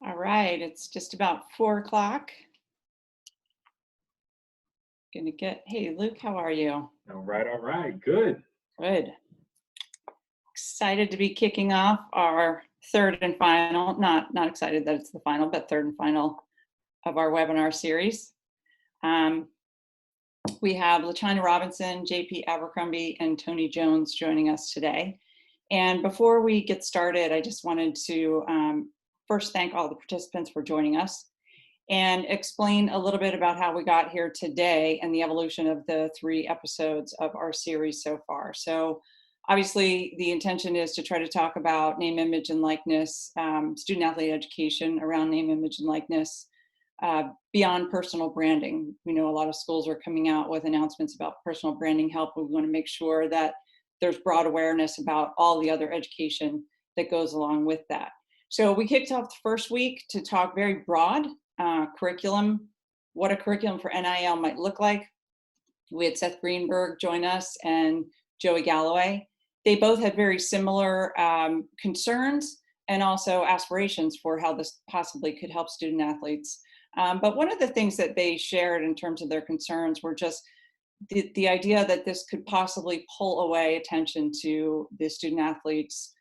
All right, it's just about 4 o'clock. Hey Luke, how are you? All right, good. Good. Excited to be kicking off our third and final, not excited that it's the final, but third and final of our webinar series. We have LaChina Robinson, JP Abercrumbie, and Tony Jones joining us today. And before we get started, I just wanted to first thank all the participants for joining us and explain a little bit about how we got here today and the evolution of the 3 episodes of our series so far. So obviously the intention is to try to talk about name, image, and likeness, student athlete education around name, image, and likeness, beyond personal branding. We know a lot of schools are coming out with announcements about personal branding help. We want to make sure that there's broad awareness about all the other education that goes along with that. So we kicked off the first week to talk very broad curriculum, what a curriculum for NIL might look like. We had Seth Greenberg join us and Joey Galloway. They both had very similar concerns and also aspirations for how this possibly could help student athletes. But one of the things that they shared in terms of their concerns were just the idea that this could possibly pull away attention to the student athletes'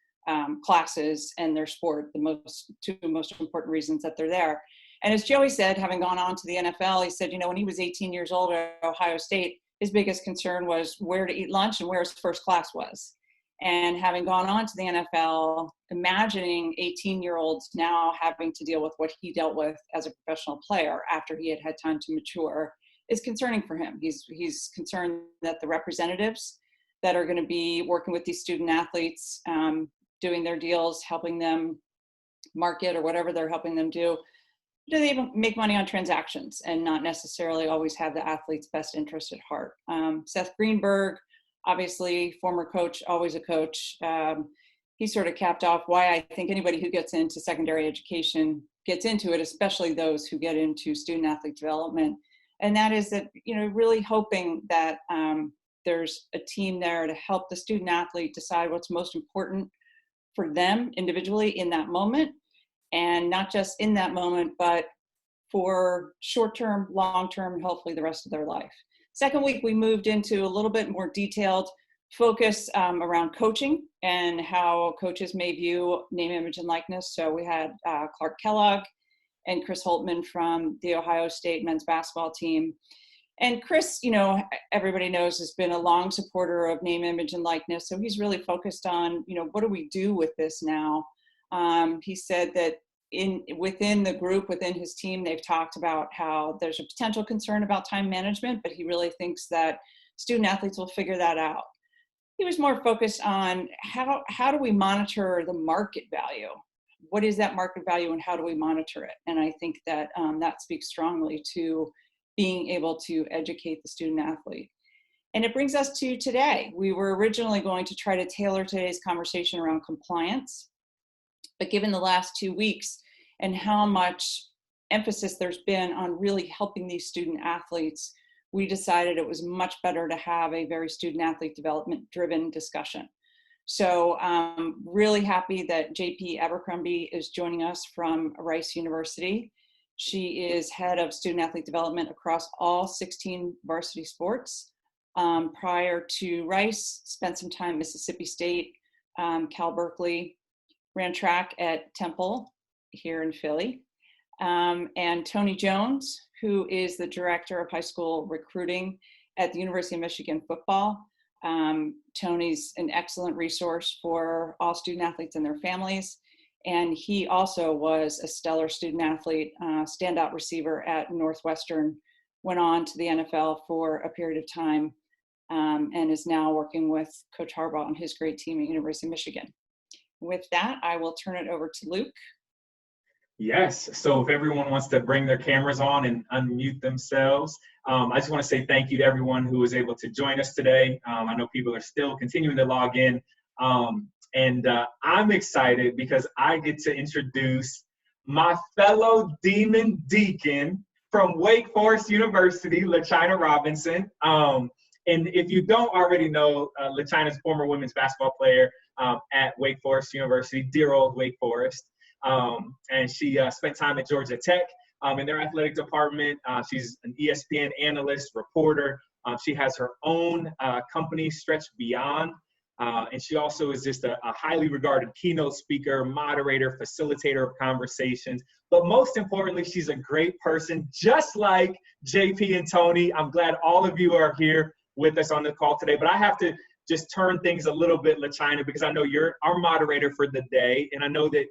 classes and their sport, the two most important reasons that they're there. And as Joey said, having gone on to the NFL, he said, when he was 18 years old at Ohio State, his biggest concern was where to eat lunch and where his first class was. And having gone on to the NFL, imagining 18-year-olds now having to deal with what he dealt with as a professional player after he had had time to mature is concerning for him. He's concerned that the representatives that are going to be working with these student athletes, doing their deals, helping them market or whatever they're helping them do they even make money on transactions and not necessarily always have the athlete's best interest at heart. Seth Greenberg, obviously former coach, always a coach. He sort of capped off why I think anybody who gets into secondary education gets into it, especially those who get into student athlete development. And that is that, really hoping that there's a team there to help the student athlete decide what's most important for them individually in that moment. And not just in that moment, but for short-term, long-term, and hopefully the rest of their life. Second week, we moved into a little bit more detailed focus around coaching and how coaches may view name, image, and likeness. So we had Clark Kellogg and Chris Holtman from the Ohio State men's basketball team. And Chris, everybody knows, has been a long supporter of name, image, and likeness. So he's really focused on, what do we do with this now? He said that within the group, within his team, they've talked about how there's a potential concern about time management, but he really thinks that student athletes will figure that out. He was more focused on how do we monitor the market value? What is that market value and how do we monitor it? And I think that that speaks strongly to being able to educate the student athlete. And it brings us to today. We were originally going to try to tailor today's conversation around compliance. But given the last 2 weeks and how much emphasis there's been on really helping these student athletes, we decided it was much better to have a very student athlete development driven discussion. So really happy that JP Abercrumbie is joining us from Rice University. She is head of student athlete development across all 16 varsity sports. Prior to Rice, spent some time at Mississippi State, Cal Berkeley, ran track at Temple here in Philly. And Tony Jones, who is the director of high school recruiting at the University of Michigan football. Tony's an excellent resource for all student athletes and their families. And he also was a stellar student athlete, standout receiver at Northwestern, went on to the NFL for a period of time, and is now working with Coach Harbaugh and his great team at University of Michigan. With that, I will turn it over to Luke. Yes, so if everyone wants to bring their cameras on and unmute themselves, I just want to say thank you to everyone who was able to join us today. I know people are still continuing to log in, and I'm excited because I get to introduce my fellow Demon Deacon from Wake Forest University, LaChina Robinson. And if you don't already know, LaChina's former women's basketball player at Wake Forest University, dear old Wake Forest. and she spent time at Georgia Tech in their athletic department. She's an ESPN analyst, reporter. She has her own company, Stretch Beyond. And she also is just a highly regarded keynote speaker, moderator, facilitator of conversations. But most importantly, she's a great person, just like JP and Tony. I'm glad all of you are here with us on the call today. But I have to just turn things a little bit, LaChina, because I know you're our moderator for the day. And I know that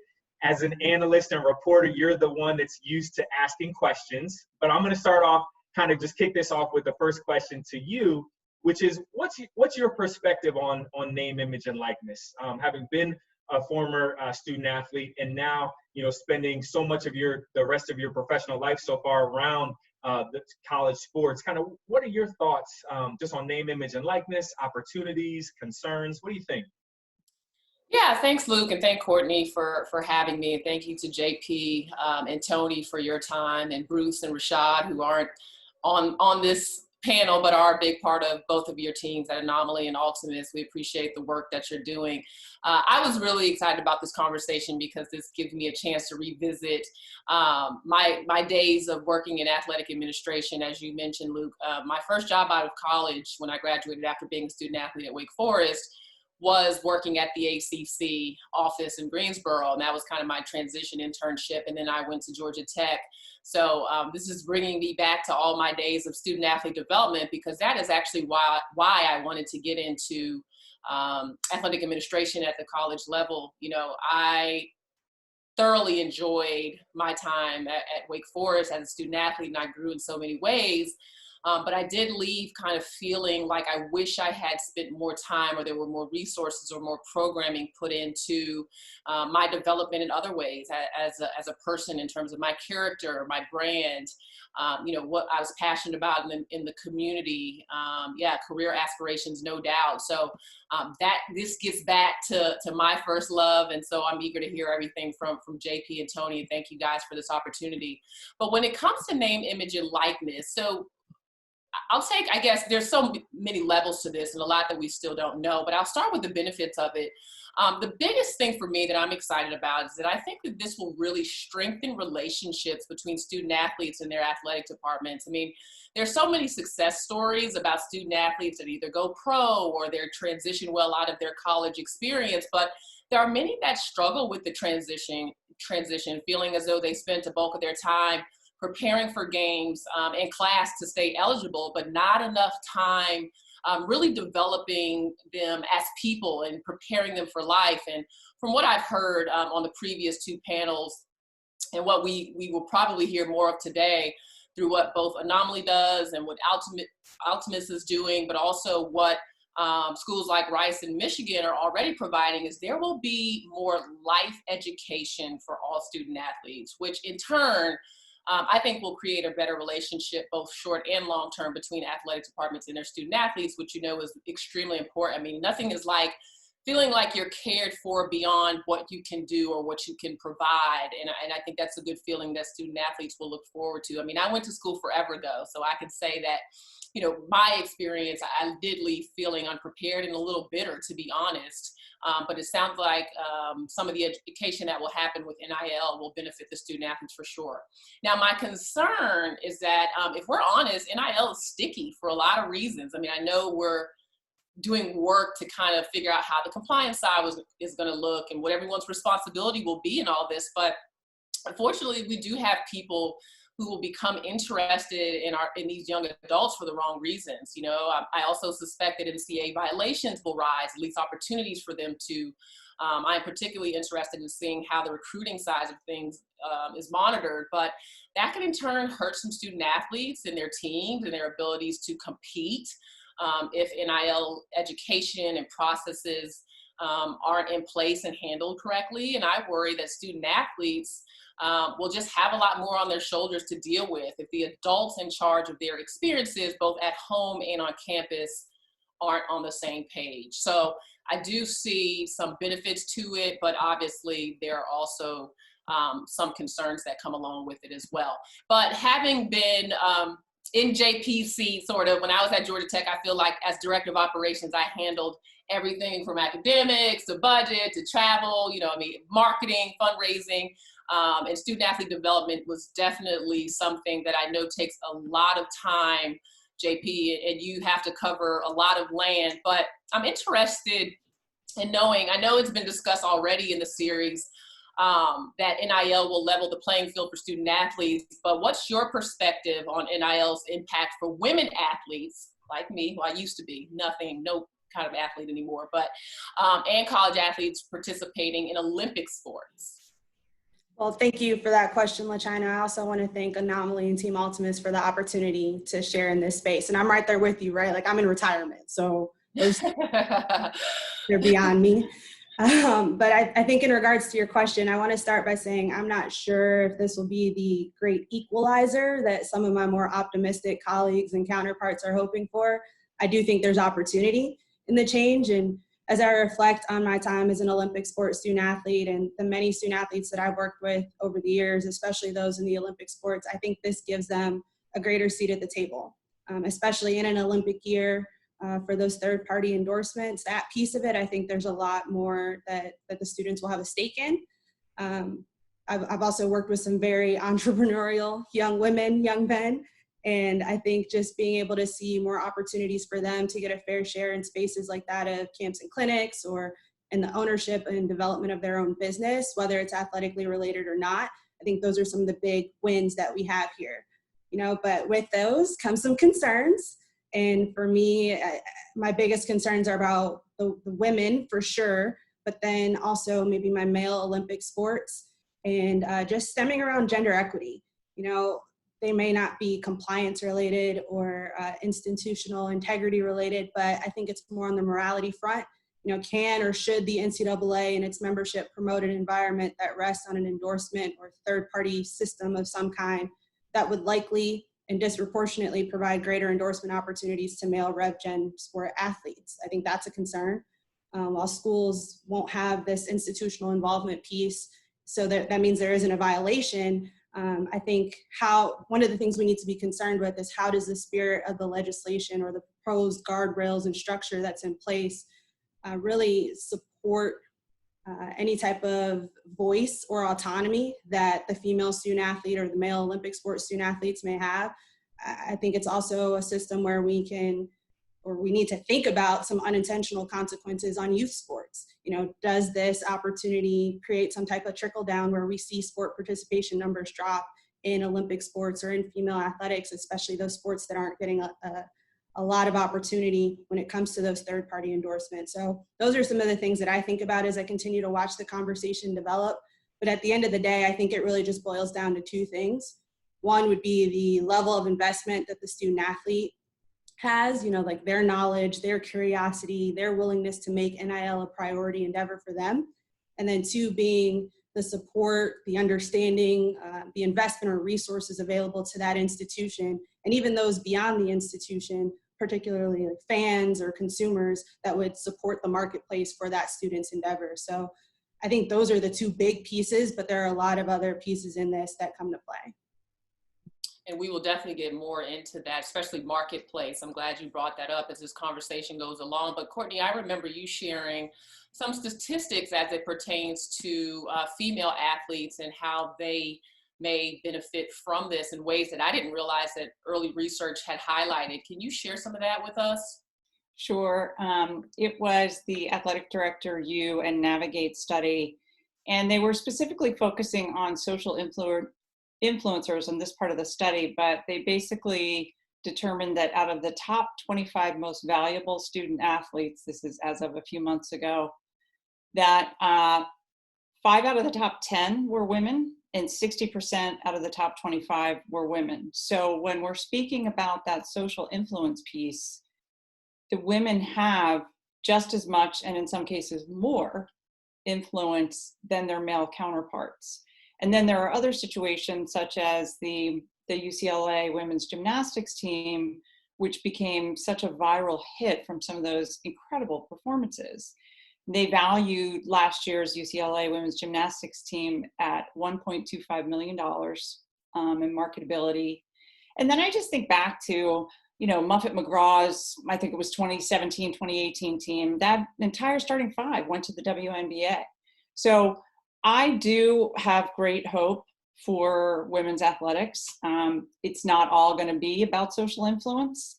as an analyst and reporter, you're the one that's used to asking questions. But I'm going to start off, kind of just kick this off with the first question to you, which is what's your perspective on name, image, and likeness? Having been a former student athlete and now spending so much of the rest of your professional life so far around the college sports, kind of what are your thoughts just on name, image, and likeness, opportunities, concerns? What do you think? Yeah, thanks, Luke, and thank Courtney for having me. And thank you to JP and Tony for your time, and Bruce and Rashad, who aren't on this panel, but are a big part of both of your teams at Anomaly and Altemus. We appreciate the work that you're doing. I was really excited about this conversation because this gives me a chance to revisit my days of working in athletic administration. As you mentioned, Luke, my first job out of college when I graduated after being a student athlete at Wake Forest was working at the ACC office in Greensboro, and that was kind of my transition internship. And then I went to Georgia Tech. So this is bringing me back to all my days of student athlete development, because that is actually why I wanted to get into athletic administration at the college level. I thoroughly enjoyed my time at Wake Forest as a student athlete, and I grew in so many ways. But I did leave kind of feeling like I wish I had spent more time, or there were more resources or more programming put into my development in other ways as a person, in terms of my character, my brand, what I was passionate about in the community. Career aspirations, no doubt. So this gets back to my first love. And so I'm eager to hear everything from JP and Tony, and thank you guys for this opportunity. But when it comes to name, image, and likeness, so I guess there's so many levels to this and a lot that we still don't know, but I'll start with the benefits of it. The biggest thing for me that I'm excited about is that I think that this will really strengthen relationships between student athletes and their athletic departments. I mean, there's so many success stories about student athletes that either go pro or they're transition well out of their college experience, but there are many that struggle with the transition, feeling as though they spent a bulk of their time preparing for games and class to stay eligible, but not enough time really developing them as people and preparing them for life. And from what I've heard on the previous two panels, and what we will probably hear more of today through what both Anomaly does and what Altemus is doing, but also what schools like Rice and Michigan are already providing, is there will be more life education for all student athletes, which in turn, I think will create a better relationship, both short and long term, between athletic departments and their student athletes, which is extremely important. I mean, nothing is like feeling like you're cared for beyond what you can do or what you can provide. And I think that's a good feeling that student athletes will look forward to. I mean, I went to school forever ago, so I can say that, my experience, I did leave feeling unprepared and a little bitter, to be honest. But it sounds like some of the education that will happen with NIL will benefit the student athletes for sure. Now, my concern is that if we're honest, NIL is sticky for a lot of reasons. I mean, I know we're doing work to kind of figure out how the compliance side is going to look and what everyone's responsibility will be in all this. But unfortunately, we do have people who will become interested in these young adults for the wrong reasons. I also suspect that NCAA violations will rise, at least opportunities for them to. I'm particularly interested in seeing how the recruiting side of things is monitored, but that can in turn hurt some student athletes and their teams and their abilities to compete if NIL education and processes aren't in place and handled correctly. And I worry that student athletes will just have a lot more on their shoulders to deal with if the adults in charge of their experiences, both at home and on campus, aren't on the same page. So I do see some benefits to it, but obviously there are also some concerns that come along with it as well. But having been in JP's seat, sort of, when I was at Georgia Tech, I feel like as director of operations, I handled everything from academics to budget to travel, marketing, fundraising, and student athlete development was definitely something that I know takes a lot of time, JP, and you have to cover a lot of land. But I'm interested in knowing, I know it's been discussed already in the series, that NIL will level the playing field for student athletes, but what's your perspective on NIL's impact for women athletes like me, who I used to be no kind of athlete anymore, but and college athletes participating in Olympic sports? Well, thank you for that question, LaChina. I also want to thank Anomaly and Altemus for the opportunity to share in this space. And I'm right there with you, right? Like, I'm in retirement, so they're beyond me. But I think in regards to your question, I want to start by saying I'm not sure if this will be the great equalizer that some of my more optimistic colleagues and counterparts are hoping for. I do think there's opportunity in the change. And as I reflect on my time as an Olympic sports student athlete and the many student athletes that I've worked with over the years, especially those in the Olympic sports, I think this gives them a greater seat at the table, especially in an Olympic year. For those third-party endorsements, that piece of it, I think there's a lot more that the students will have a stake in. I've also worked with some very entrepreneurial young women, young men, and I think just being able to see more opportunities for them to get a fair share in spaces like that of camps and clinics, or in the ownership and development of their own business, whether it's athletically related or not. I think those are some of the big wins that we have here. But with those come some concerns. And for me, my biggest concerns are about the women for sure, but then also maybe my male Olympic sports and just stemming around gender equity. They may not be compliance related or institutional integrity related, but I think it's more on the morality front. Can or should the NCAA and its membership promote an environment that rests on an endorsement or third-party system of some kind that would likely and disproportionately provide greater endorsement opportunities to male Rev Gen sport athletes? I think that's a concern. While schools won't have this institutional involvement piece, so that means there isn't a violation. I think one of the things we need to be concerned with is how does the spirit of the legislation or the proposed guardrails and structure that's in place really support any type of voice or autonomy that the female student athlete or the male Olympic sports student athletes may have. I think it's also a system where we need to think about some unintentional consequences on youth sports. Does this opportunity create some type of trickle down where we see sport participation numbers drop in Olympic sports or in female athletics, especially those sports that aren't getting a lot of opportunity when it comes to those third-party endorsements? So those are some of the things that I think about as I continue to watch the conversation develop. But at the end of the day, I think it really just boils down to two things. One would be the level of investment that the student athlete has, like their knowledge, their curiosity, their willingness to make NIL a priority endeavor for them. And then two being the support, the understanding, the investment or resources available to that institution, and even those beyond the institution, particularly like fans or consumers that would support the marketplace for that student's endeavor. So I think those are the two big pieces, but there are a lot of other pieces in this that come to play. And we will definitely get more into that, especially marketplace. I'm glad you brought that up as this conversation goes along. But Courtney, I remember you sharing some statistics as it pertains to female athletes and how they may benefit from this in ways that I didn't realize that early research had highlighted. Can you share some of that with us? Sure. It was the Athletic Director U and Navigate study, and they were specifically focusing on social influencers in this part of the study, but they basically determined that out of the top 25 most valuable student athletes, this is as of a few months ago, that 5 out of the top 10 were women and 60% out of the top 25 were women. So when we're speaking about that social influence piece, the women have just as much, and in some cases more, influence than their male counterparts. And then there are other situations such as the UCLA women's gymnastics team, which became such a viral hit from some of those incredible performances. They valued last year's UCLA women's gymnastics team at $1.25 million in marketability. And then I just think back to Muffet McGraw's, I think it was 2017, 2018 team, that entire starting five went to the WNBA. So I do have great hope for women's athletics. It's not all going to be about social influence.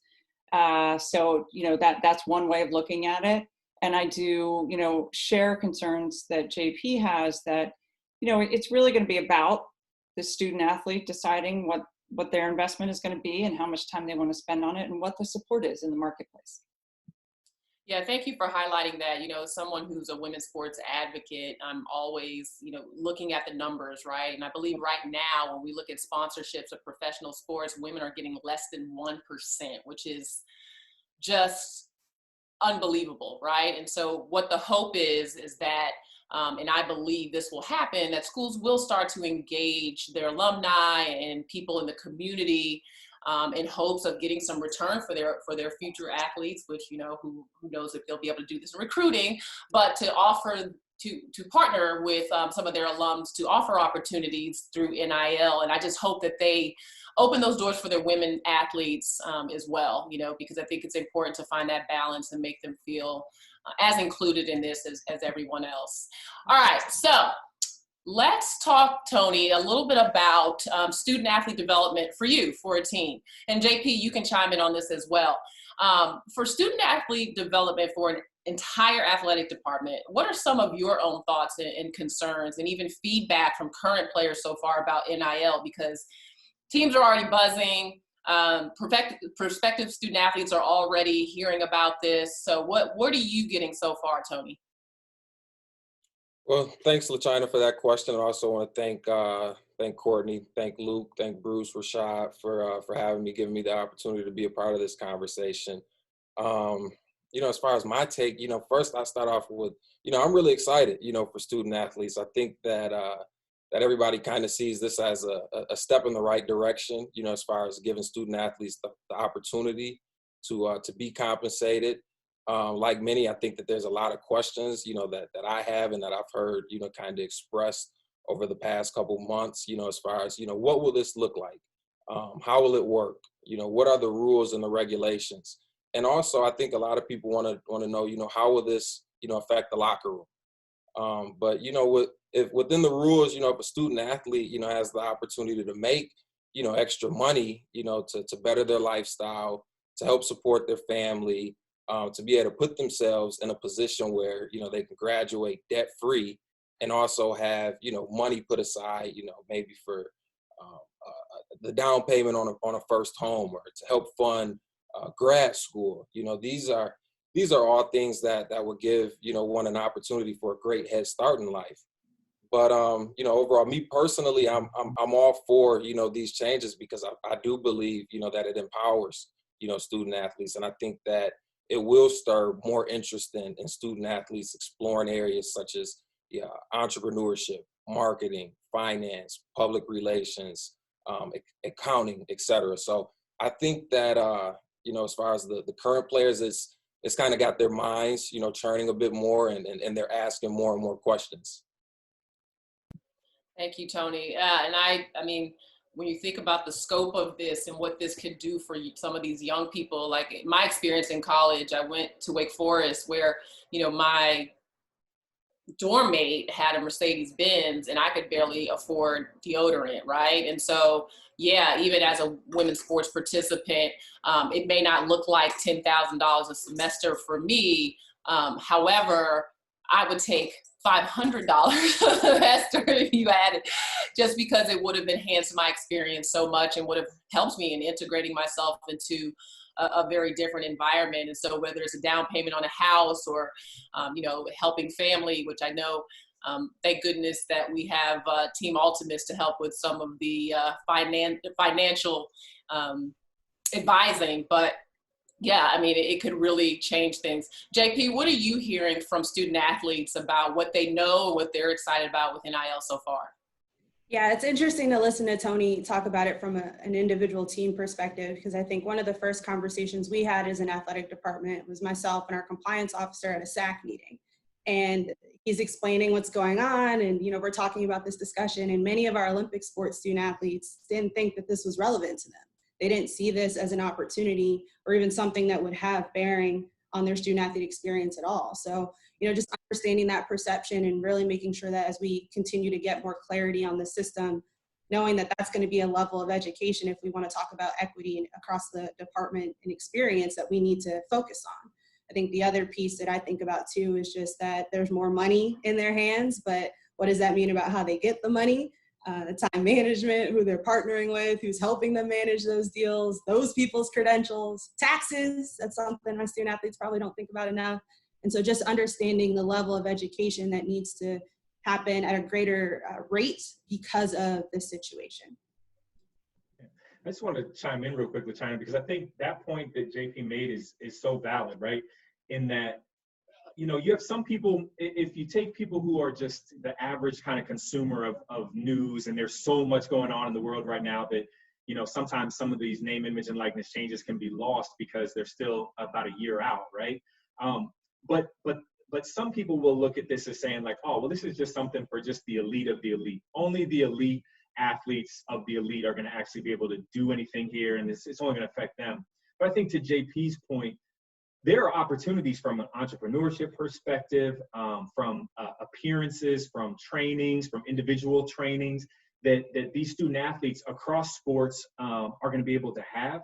So, that's one way of looking at it. And I do, share concerns that JP has that, it's really going to be about the student athlete deciding what their investment is going to be and how much time they want to spend on it and what the support is in the marketplace. Yeah, thank you for highlighting that. Someone who's a women's sports advocate, I'm always, looking at the numbers, right? And I believe right now, when we look at sponsorships of professional sports, women are getting less than 1%, which is just unbelievable, right? And so what the hope is that, and I believe this will happen, that schools will start to engage their alumni and people in the community in hopes of getting some return for their future athletes, which, who knows if they'll be able to do this in recruiting, but to offer to partner with some of their alums to offer opportunities through NIL. And I just hope that they open those doors for their women athletes as well, because I think it's important to find that balance and make them feel as included in this as everyone else. All right, so let's talk, Tony, a little bit about student athlete development for you, for a team. And JP, you can chime in on this as well. For student athlete development for an entire athletic department, what are some of your own thoughts and concerns and even feedback from current players so far about NIL? Because teams are already buzzing, prospective student athletes are already hearing about this. So what are you getting so far, Tony? Well, thanks, LaChina, for that question. I also want to thank Courtney, thank Luke, thank Bruce, Rashad for having me, giving me the opportunity to be a part of this conversation. As far as my take, first I start off with, I'm really excited, for student athletes. I think that that everybody kind of sees this as a step in the right direction, as far as giving student athletes the opportunity to be compensated. Like many, I think that there's a lot of questions, that I have and that I've heard, kind of expressed over the past couple months, as far as, what will this look like? How will it work? What are the rules and the regulations? And also, I think a lot of people want to know, how will this, affect the locker room? But, if within the rules, if a student athlete, has the opportunity to make, extra money, to better their lifestyle, to help support their family, to be able to put themselves in a position where, they can graduate debt-free and also have, money put aside, maybe for the down payment on a first home or to help fund grad school. These are all things that would give, one an opportunity for a great head start in life. But, overall, me personally, I'm all for, these changes because I do believe, that it empowers, student athletes. And I think that it will stir more interest in student athletes exploring areas such as entrepreneurship, marketing, finance, public relations, accounting, et cetera. So I think that, as far as the current players, it's kind of got their minds, churning a bit more and they're asking more and more questions. Thank you, Tony. And I mean, when you think about the scope of this and what this could do for some of these young people, like my experience in college, I went to Wake Forest where, my dorm mate had a Mercedes Benz and I could barely afford deodorant, right? And so, yeah, even as a women's sports participant, it may not look like $10,000 a semester for me. However, I would take $500 a semester if you had it, just because it would have enhanced my experience so much and would have helped me in integrating myself into a very different environment. And so whether it's a down payment on a house or, helping family, which I know, thank goodness that we have TeamAltemus to help with some of the financial advising, but yeah, I mean, it could really change things. JP, what are you hearing from student athletes about what they know, what they're excited about with NIL so far? Yeah, it's interesting to listen to Tony talk about it from an individual team perspective, because I think one of the first conversations we had as an athletic department was myself and our compliance officer at a SAC meeting. And he's explaining what's going on. And, we're talking about this discussion. And many of our Olympic sports student athletes didn't think that this was relevant to them. they didn't see this as an opportunity or even something that would have bearing on their student athlete experience at all. So, just understanding that perception and really making sure that as we continue to get more clarity on the system, knowing that that's going to be a level of education if we want to talk about equity across the department and experience that we need to focus on. I think the other piece that I think about too is just that there's more money in their hands, but what does that mean about how they get the money? The time management, who they're partnering with, who's helping them manage those deals, those people's credentials, taxes. That's something my student athletes probably don't think about enough. And so just understanding the level of education that needs to happen at a greater rate because of this situation. I just want to chime in real quick, LaChina, because I think that point that JP made is so valid, right? In that, you have some people, if you take people who are just the average kind of consumer of news, and there's so much going on in the world right now that, sometimes some of these name, image, and likeness changes can be lost because they're still about a year out, right? But some people will look at this as saying like, oh, well, this is just something for just the elite of the elite. Only the elite athletes of the elite are going to actually be able to do anything here, and it's only going to affect them. But I think to JP's point, there are opportunities from an entrepreneurship perspective, from appearances, from trainings, from individual trainings that these student athletes across sports are going to be able to have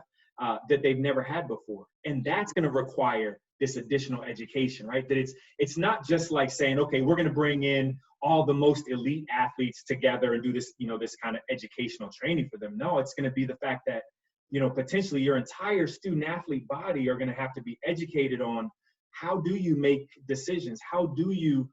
that they've never had before. And that's going to require this additional education, right? That it's not just like saying, okay, we're going to bring in all the most elite athletes together and do this, this kind of educational training for them. No, it's going to be the fact that potentially your entire student athlete body are going to have to be educated on how do you make decisions? How do you,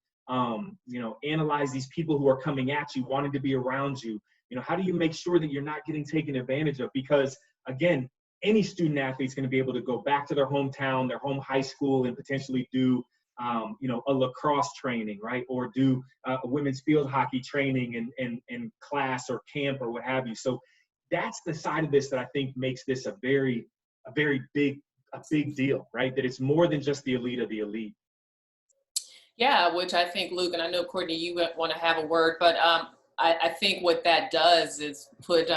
analyze these people who are coming at you, wanting to be around you? How do you make sure that you're not getting taken advantage of? Because again, any student athlete is going to be able to go back to their hometown, their home high school, and potentially do, a lacrosse training, right? Or do a women's field hockey training in class or camp or what have you. So that's the side of this that I think makes this a very big deal, right? That it's more than just the elite of the elite. Yeah, which I think, Luke, and I know, Courtney, you want to have a word, but I think what that does is put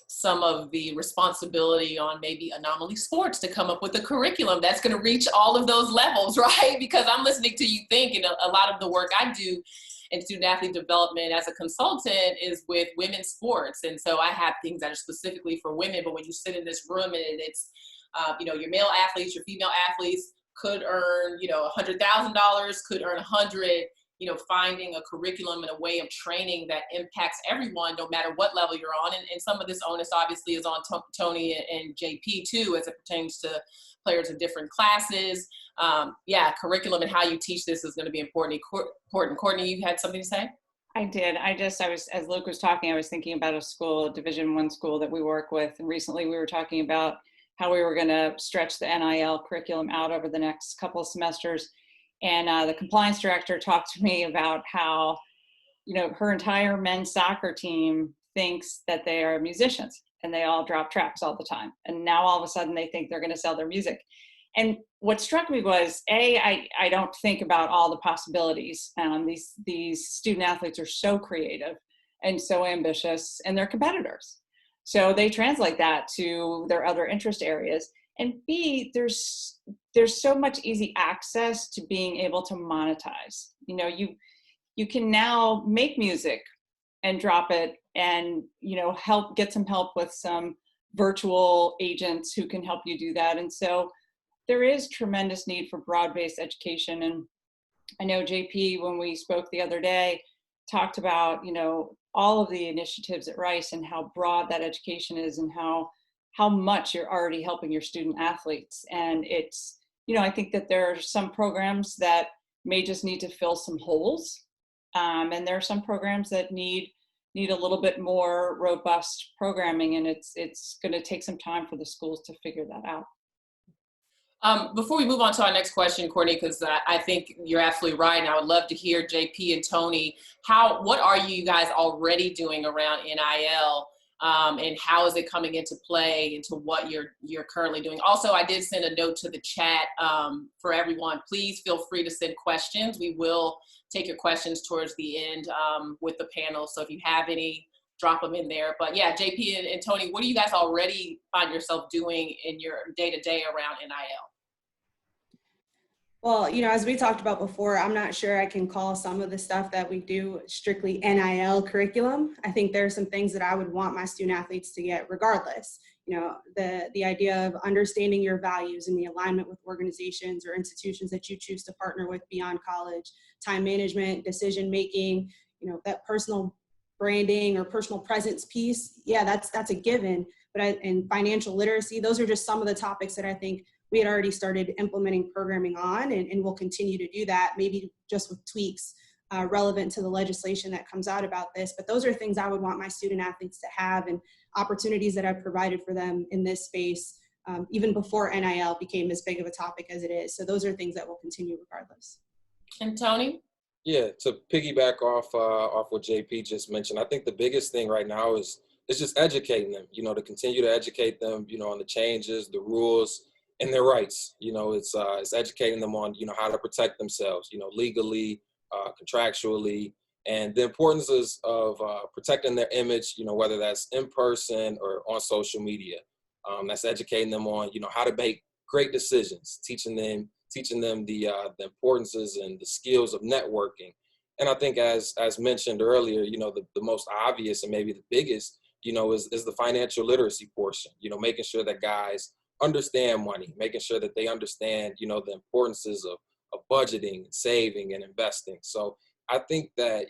some of the responsibility on maybe Anomaly Sports to come up with a curriculum that's going to reach all of those levels, right? Because I'm listening to you think, and a lot of the work I do in student athlete development as a consultant is with women's sports. And so I have things that are specifically for women, but when you sit in this room and it's, your male athletes, your female athletes could earn, $100,000, could earn 100, finding a curriculum and a way of training that impacts everyone, no matter what level you're on. And some of this onus obviously is on Tony and JP too, as it pertains to players in different classes. Curriculum and how you teach this is going to be important. Courtney, you had something to say? I did. I was, as Luke was talking, I was thinking about a school, a Division I school that we work with. And recently we were talking about how we were going to stretch the NIL curriculum out over the next couple of semesters. And the compliance director talked to me about how, her entire men's soccer team thinks that they are musicians and they all drop tracks all the time. And now all of a sudden they think they're going to sell their music. And what struck me was, I don't think about all the possibilities. These student athletes are so creative and so ambitious, and they're competitors. So they translate that to their other interest areas. And B, there's so much easy access to being able to monetize. You can now make music and drop it and, get some help with some virtual agents who can help you do that. And so there is tremendous need for broad-based education. And I know JP, when we spoke the other day, talked about, all of the initiatives at Rice and how broad that education is and how much you're already helping your student athletes. And it's, I think that there are some programs that may just need to fill some holes. And there are some programs that need a little bit more robust programming, and it's going to take some time for the schools to figure that out. Before we move on to our next question, Courtney, because I think you're absolutely right, and I would love to hear JP and Tony, what are you guys already doing around NIL, and how is it coming into play into what you're currently doing? Also, I did send a note to the chat for everyone. Please feel free to send questions. We will take your questions towards the end with the panel. So if you have any, drop them in there. But yeah, JP and Tony, what do you guys already find yourself doing in your day-to-day around NIL? Well, as we talked about before, I'm not sure I can call some of the stuff that we do strictly NIL curriculum. I think there are some things that I would want my student athletes to get regardless. The idea of understanding your values and the alignment with organizations or institutions that you choose to partner with beyond college, time management, decision making, that personal branding or personal presence piece. Yeah, that's a given. But and financial literacy, those are just some of the topics that I think we had already started implementing programming on, and we'll continue to do that, maybe just with tweaks relevant to the legislation that comes out about this. But those are things I would want my student athletes to have, and opportunities that I've provided for them in this space, even before NIL became as big of a topic as it is. So those are things that will continue regardless. And Tony? Yeah, to piggyback off what JP just mentioned, I think the biggest thing right now is just educating them, to continue to educate them, on the changes, the rules, and their rights. It's educating them on, how to protect themselves, legally, contractually, and the importance of protecting their image, whether that's in person or on social media. That's educating them on, how to make great decisions, teaching them the importances and the skills of networking. And I think as mentioned earlier, the most obvious and maybe the biggest, is the financial literacy portion, making sure that guys understand money, making sure that they understand, the importances of budgeting, saving, and investing. So I think that,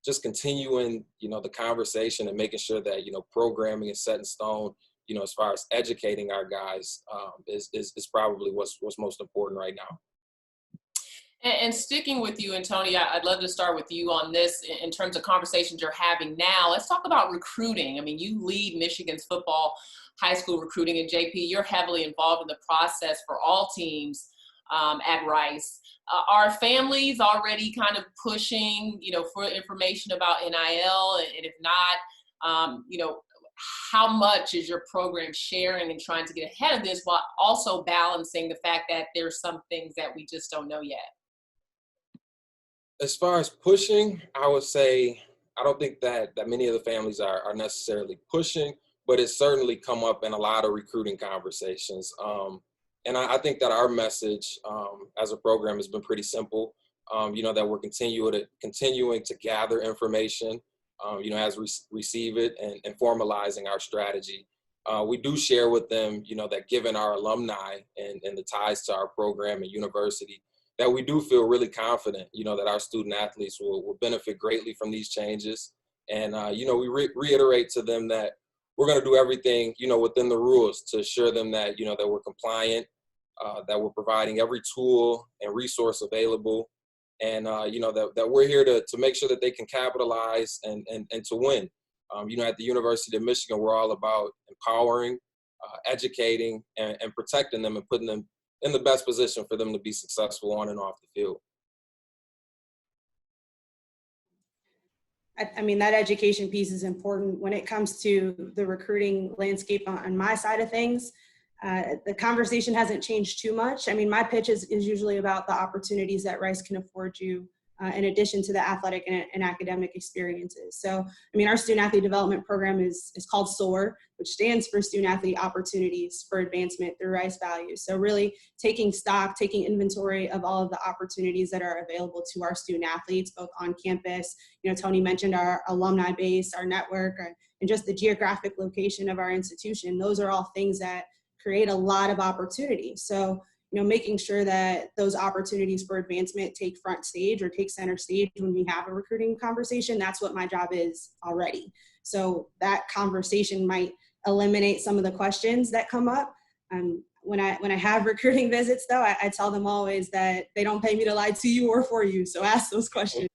just continuing, the conversation and making sure that, programming is set in stone, as far as educating our guys is probably what's most important right now. And sticking with you and Tony, I'd love to start with you on this in terms of conversations you're having now. Let's talk about recruiting. I mean, you lead Michigan's football high school recruiting, and JP, you're heavily involved in the process for all teams at Rice. Are families already kind of pushing, for information about NIL? And if not, how much is your program sharing and trying to get ahead of this while also balancing the fact that there's some things that we just don't know yet? As far as pushing, I would say I don't think that many of the families are necessarily pushing, but it's certainly come up in a lot of recruiting conversations. And I think that our message as a program has been pretty simple, that we're continuing to gather information, as we receive it and formalizing our strategy. We do share with them, that given our alumni and the ties to our program and university, that we do feel really confident, that our student athletes will benefit greatly from these changes. And, we reiterate to them that we're going to do everything, within the rules to assure them that, that we're compliant, that we're providing every tool and resource available. And, that we're here to make sure that they can capitalize and to win. At the University of Michigan, we're all about empowering, educating, and protecting them and putting them in the best position for them to be successful on and off the field. I mean, that education piece is important when it comes to the recruiting landscape on my side of things. The conversation hasn't changed too much. I mean, my pitch is usually about the opportunities that Rice can afford you in addition to the athletic and academic experiences. So, I mean, our student athlete development program is called SOAR, which stands for Student Athlete Opportunities for Advancement Through Rice Values. So really taking inventory of all of the opportunities that are available to our student athletes, both on campus. Tony mentioned our alumni base, our network, and just the geographic location of our institution. Those are all things that create a lot of opportunity. So, making sure that those opportunities for advancement take front stage or take center stage when we have a recruiting conversation, that's what my job is already. So that conversation might eliminate some of the questions that come up. When I have recruiting visits, though, I tell them always that they don't pay me to lie to you or for you. So ask those questions.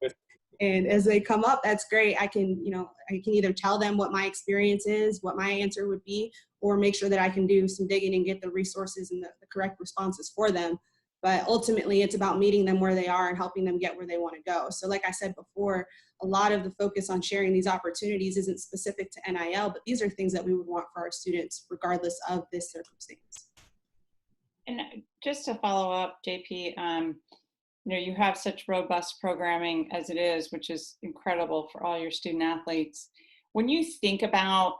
And as they come up, that's great. I can either tell them what my experience is, what my answer would be, or make sure that I can do some digging and get the resources and the correct responses for them. But ultimately, it's about meeting them where they are and helping them get where they want to go. So like I said before, a lot of the focus on sharing these opportunities isn't specific to NIL, but these are things that we would want for our students regardless of this circumstance. And just to follow up, JP, you have such robust programming as it is, which is incredible for all your student athletes. when you think about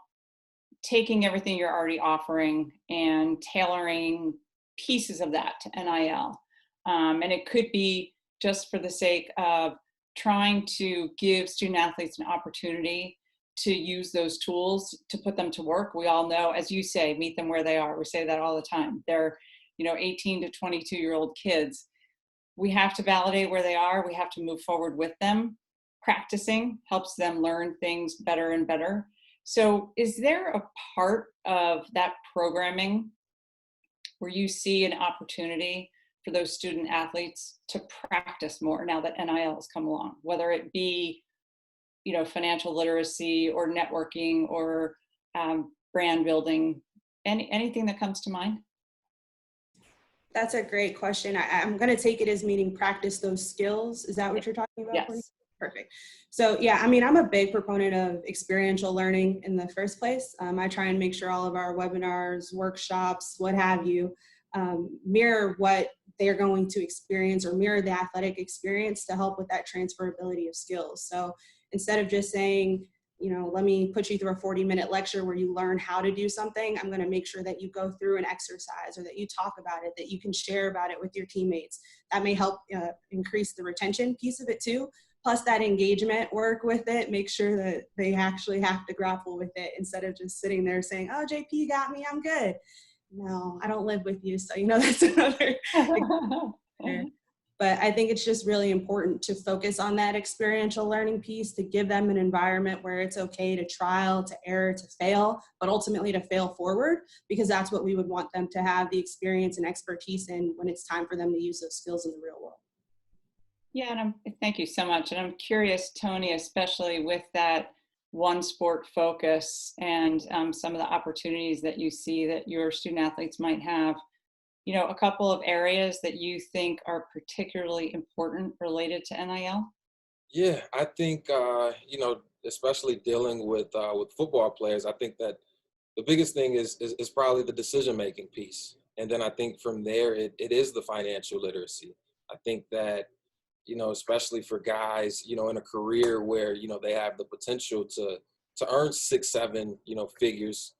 taking everything you're already offering and tailoring pieces of that to NIL, and it could be just for the sake of trying to give student athletes an opportunity to use those tools to put them to work. We all know, as you say, meet them where they are. We say that all the time. They're, 18 to 22-year-old kids. We have to validate where they are. We have to move forward with them. Practicing helps them learn things better and better. So is there a part of that programming where you see an opportunity for those student athletes to practice more now that NIL has come along, whether it be, financial literacy or networking or brand building, anything that comes to mind? That's a great question. I'm going to take it as meaning practice those skills. Is that what you're talking about? Yes. Courtney? Perfect. So yeah, I'm a big proponent of experiential learning in the first place. I try and make sure all of our webinars, workshops, what have you, mirror what they're going to experience or mirror the athletic experience to help with that transferability of skills. So instead of just saying, let me put you through a 40-minute lecture where you learn how to do something, I'm going to make sure that you go through an exercise or that you talk about it, that you can share about it with your teammates. That may help increase the retention piece of it too. Plus that engagement work with it, make sure that they actually have to grapple with it instead of just sitting there saying, oh, JP got me, I'm good. No, I don't live with you, so that's another. But I think it's just really important to focus on that experiential learning piece, to give them an environment where it's okay to trial, to error, to fail, but ultimately to fail forward, because that's what we would want them to have the experience and expertise in when it's time for them to use those skills in the real world. Yeah, and thank you so much. And I'm curious, Tony, especially with that one sport focus and some of the opportunities that you see that your student athletes might have, a couple of areas that you think are particularly important related to NIL? Yeah, I think especially dealing with football players, I think that the biggest thing is probably the decision making piece, and then I think from there it is the financial literacy. I think that especially for guys in a career where they have the potential to earn 6, 7 figures.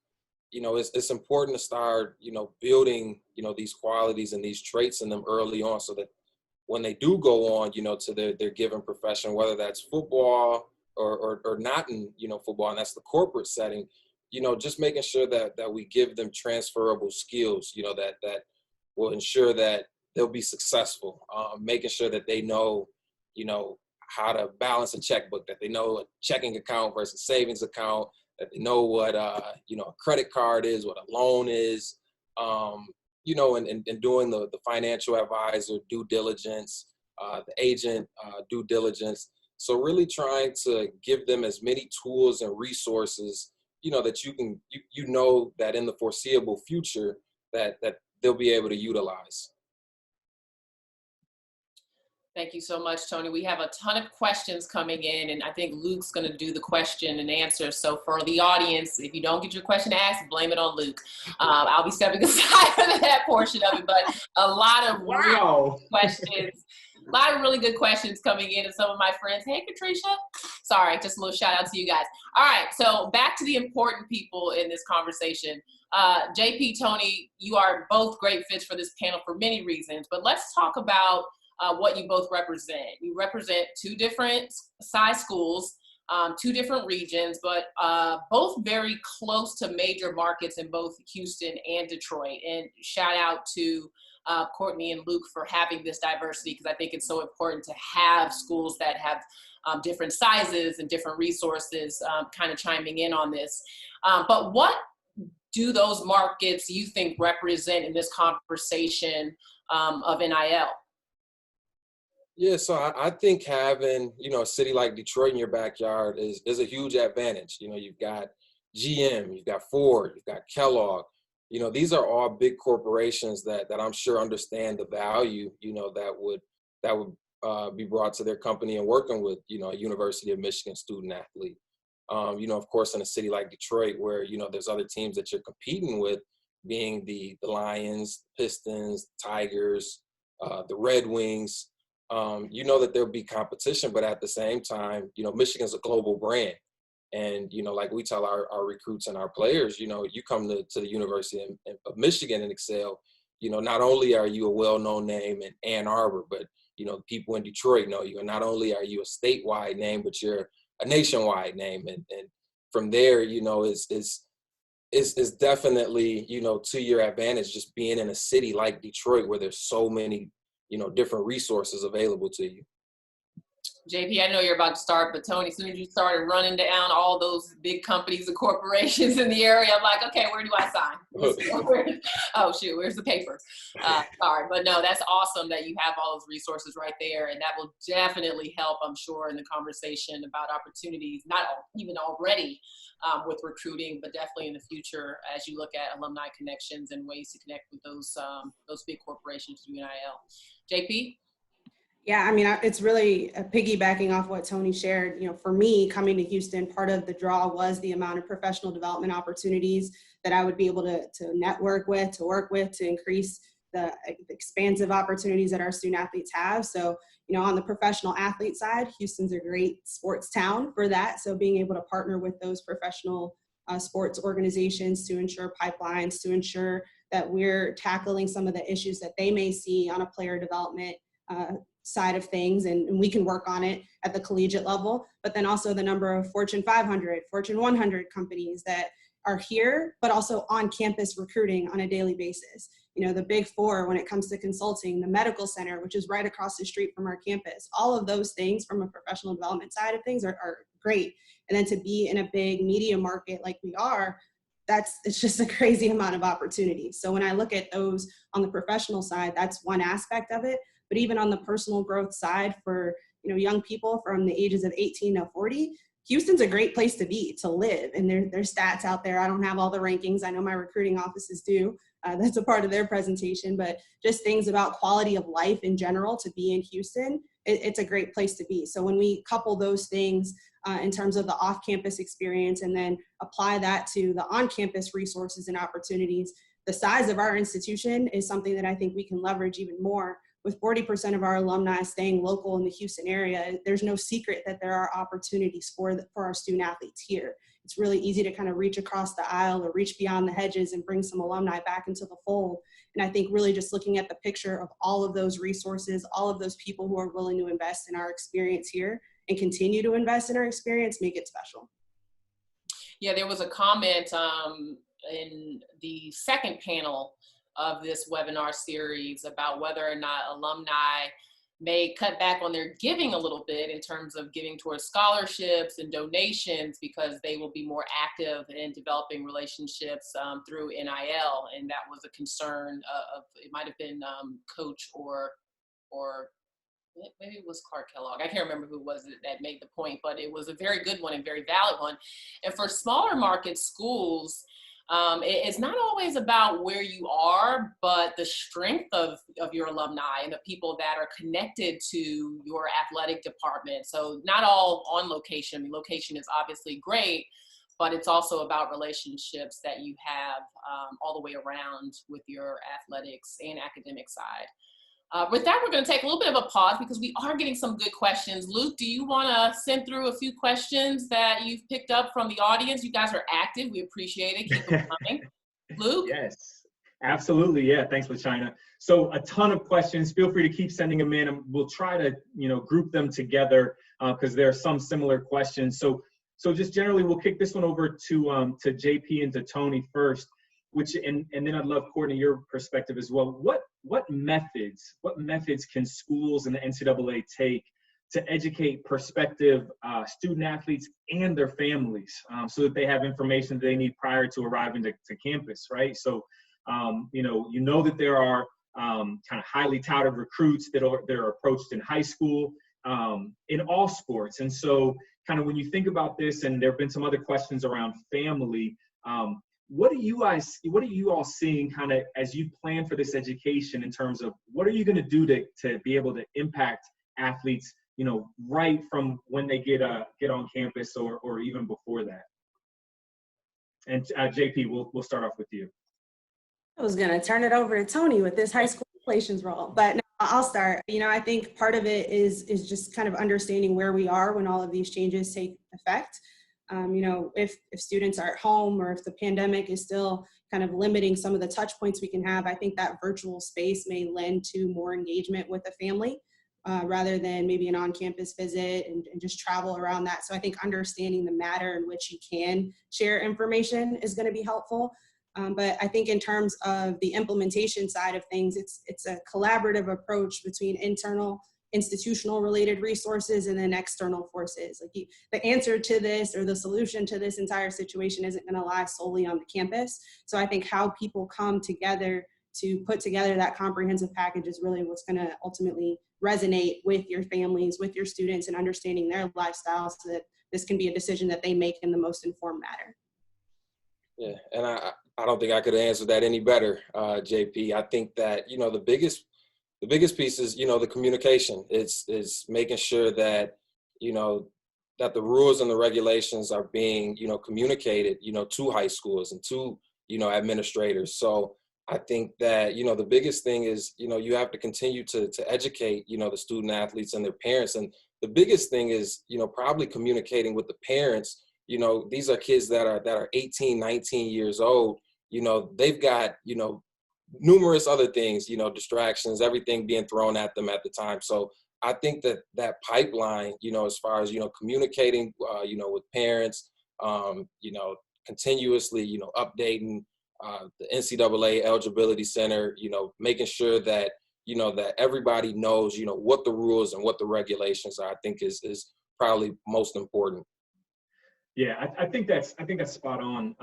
It's important to start building these qualities and these traits in them early on, so that when they do go on to their given profession, whether that's football or not in football, and that's the corporate setting, just making sure that we give them transferable skills that will ensure that they'll be successful, making sure that they know how to balance a checkbook, that they know a checking account versus savings account, that they know what a credit card is, what a loan is, and doing the financial advisor due diligence, the agent due diligence. So really trying to give them as many tools and resources, that that in the foreseeable future that they'll be able to utilize. Thank you so much, Tony. We have a ton of questions coming in, and I think Luke's going to do the question and answer. So for the audience, if you don't get your question asked, blame it on Luke. I'll be stepping aside for that portion of it, but a lot of questions, a lot of really good questions coming in, and some of my friends, hey, Katricia. Sorry, just a little shout out to you guys. All right, so back to the important people in this conversation. JP, Tony, you are both great fits for this panel for many reasons, but let's talk about what you both represent. You represent 2 different size schools, 2 different regions, but both very close to major markets in both Houston and Detroit. And shout out to Courtney and Luke for having this diversity, because I think it's so important to have schools that have different sizes and different resources kind of chiming in on this. But what do those markets you think represent in this conversation of NIL? Yeah, so I think having, a city like Detroit in your backyard is a huge advantage. You've got GM, you've got Ford, you've got Kellogg. These are all big corporations that I'm sure understand the value, that would be brought to their company and working with, a University of Michigan student athlete. Of course, in a city like Detroit where, there's other teams that you're competing with, being the Lions, Pistons, Tigers, the Red Wings. That there'll be competition, but at the same time, Michigan's a global brand. And, like we tell our recruits and our players, you come to the University of Michigan and excel, not only are you a well-known name in Ann Arbor, but, people in Detroit know you. And not only are you a statewide name, but you're a nationwide name. And from there, it's definitely, to your advantage, just being in a city like Detroit where there's so many, different resources available to you. JP, I know you're about to start, but Tony, as soon as you started running down all those big companies and corporations in the area, I'm like, okay, where do I sign? Oh, shoot, where's the paper? Sorry, but no, that's awesome that you have all those resources right there, and that will definitely help, I'm sure, in the conversation about opportunities, not even already with recruiting, but definitely in the future as you look at alumni connections and ways to connect with those big corporations through NIL. JP? Yeah, I mean, it's really piggybacking off what Tony shared. For me, coming to Houston, part of the draw was the amount of professional development opportunities that I would be able to network with, to work with, to increase the expansive opportunities that our student athletes have. So, on the professional athlete side, Houston's a great sports town for that. So being able to partner with those professional sports organizations to ensure pipelines, to ensure that we're tackling some of the issues that they may see on a player development side of things, and we can work on it at the collegiate level, but then also the number of Fortune 500, Fortune 100 companies that are here, but also on campus recruiting on a daily basis. The big four when it comes to consulting, the medical center, which is right across the street from our campus, all of those things from a professional development side of things are great. And then to be in a big media market like we are, it's just a crazy amount of opportunities. So when I look at those on the professional side, that's one aspect of it. But even on the personal growth side for, young people from the ages of 18 to 40, Houston's a great place to be, to live. And there's stats out there. I don't have all the rankings. I know my recruiting offices do. That's a part of their presentation. But just things about quality of life in general to be in Houston, it's a great place to be. So when we couple those things in terms of the off-campus experience and then apply that to the on-campus resources and opportunities, the size of our institution is something that I think we can leverage even more. With 40% of our alumni staying local in the Houston area, there's no secret that there are opportunities for our student athletes here. It's really easy to kind of reach across the aisle or reach beyond the hedges and bring some alumni back into the fold. And I think really just looking at the picture of all of those resources, all of those people who are willing to invest in our experience here and continue to invest in our experience, make it special. Yeah, there was a comment in the second panel of this webinar series about whether or not alumni may cut back on their giving a little bit in terms of giving towards scholarships and donations because they will be more active in developing relationships through NIL. And that was a concern of it might have been Coach or maybe it was Clark Kellogg. I can't remember who was it that made the point, but it was a very good one and very valid one. And for smaller market schools, it's not always about where you are, but the strength of your alumni and the people that are connected to your athletic department. So not all on location. I mean, location is obviously great, but it's also about relationships that you have all the way around with your athletics and academic side. With that, we're going to take a little bit of a pause because we are getting some good questions. Luke, do you want to send through a few questions that you've picked up from the audience? You guys are active. We appreciate it. Keep them coming. Luke? Yes, absolutely. Yeah, thanks, LaChina. So a ton of questions. Feel free to keep sending them in, and we'll try to, group them together because there are some similar questions. So just generally, we'll kick this one over to JP and to Tony first. And then I'd love, Courtney, your perspective as well. What methods can schools and the NCAA take to educate prospective student athletes and their families so that they have information that they need prior to arriving to campus, right? So, that there are kind of highly touted recruits that are approached in high school in all sports. And so kind of when you think about this, and there have been some other questions around family, what are you all seeing kind of as you plan for this education in terms of what are you going to do to be able to impact athletes, right from when they get on campus or even before that? And JP, we'll start off with you. I was going to turn it over to Tony with this high school relations role, but no, I'll start. I think part of it is just kind of understanding where we are when all of these changes take effect. If students are at home or if the pandemic is still kind of limiting some of the touch points we can have, I think that virtual space may lend to more engagement with the family rather than maybe an on-campus visit and just travel around that. So I think understanding the manner in which you can share information is going to be helpful. But I think in terms of the implementation side of things, it's a collaborative approach between internal institutional related resources and then external forces. Like the answer to this or the solution to this entire situation isn't going to lie solely on the campus. So I think how people come together to put together that comprehensive package is really what's going to ultimately resonate with your families, with your students, and understanding their lifestyles so that this can be a decision that they make in the most informed manner. Yeah, and I don't think I could answer that any better, JP. I think that, the biggest piece is, the communication. It's making sure that, that the rules and the regulations are being, communicated, to high schools and to, administrators. So I think that, the biggest thing is, you have to continue to educate, the student athletes and their parents. And the biggest thing is, probably communicating with the parents. These are kids that are 18, 19 years old. They've got, numerous other things, distractions, everything being thrown at them at the time. So I think that pipeline, as far as, communicating, with parents, continuously, updating the NCAA Eligibility Center, making sure that, that everybody knows, what the rules and what the regulations are, I think is probably most important. Yeah, I think that's spot on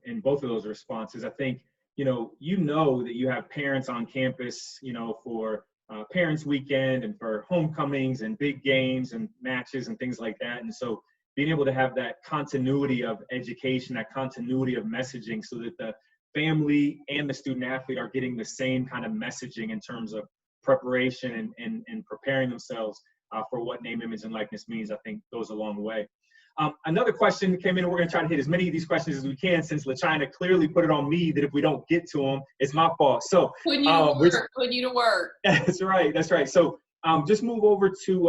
in both of those responses. I think, that you have parents on campus, for Parents Weekend and for homecomings and big games and matches and things like that. And so being able to have that continuity of education, that continuity of messaging so that the family and the student athlete are getting the same kind of messaging in terms of preparation and preparing themselves for what name, image, and likeness means, I think goes a long way. Another question came in, and we're going to try to hit as many of these questions as we can, since LaChina clearly put it on me that if we don't get to them, it's my fault. So putting you to work. That's right. So just move over to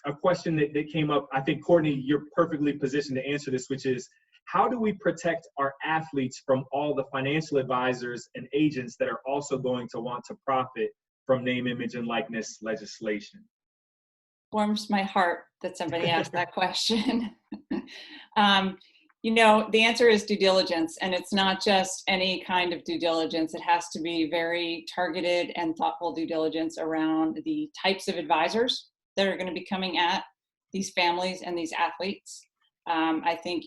a question that came up. I think, Courtney, you're perfectly positioned to answer this, which is, how do we protect our athletes from all the financial advisors and agents that are also going to want to profit from name, image, and likeness legislation? Warms my heart that somebody asked that question. The answer is due diligence, and it's not just any kind of due diligence. It has to be very targeted and thoughtful due diligence around the types of advisors that are going to be coming at these families and these athletes. I think,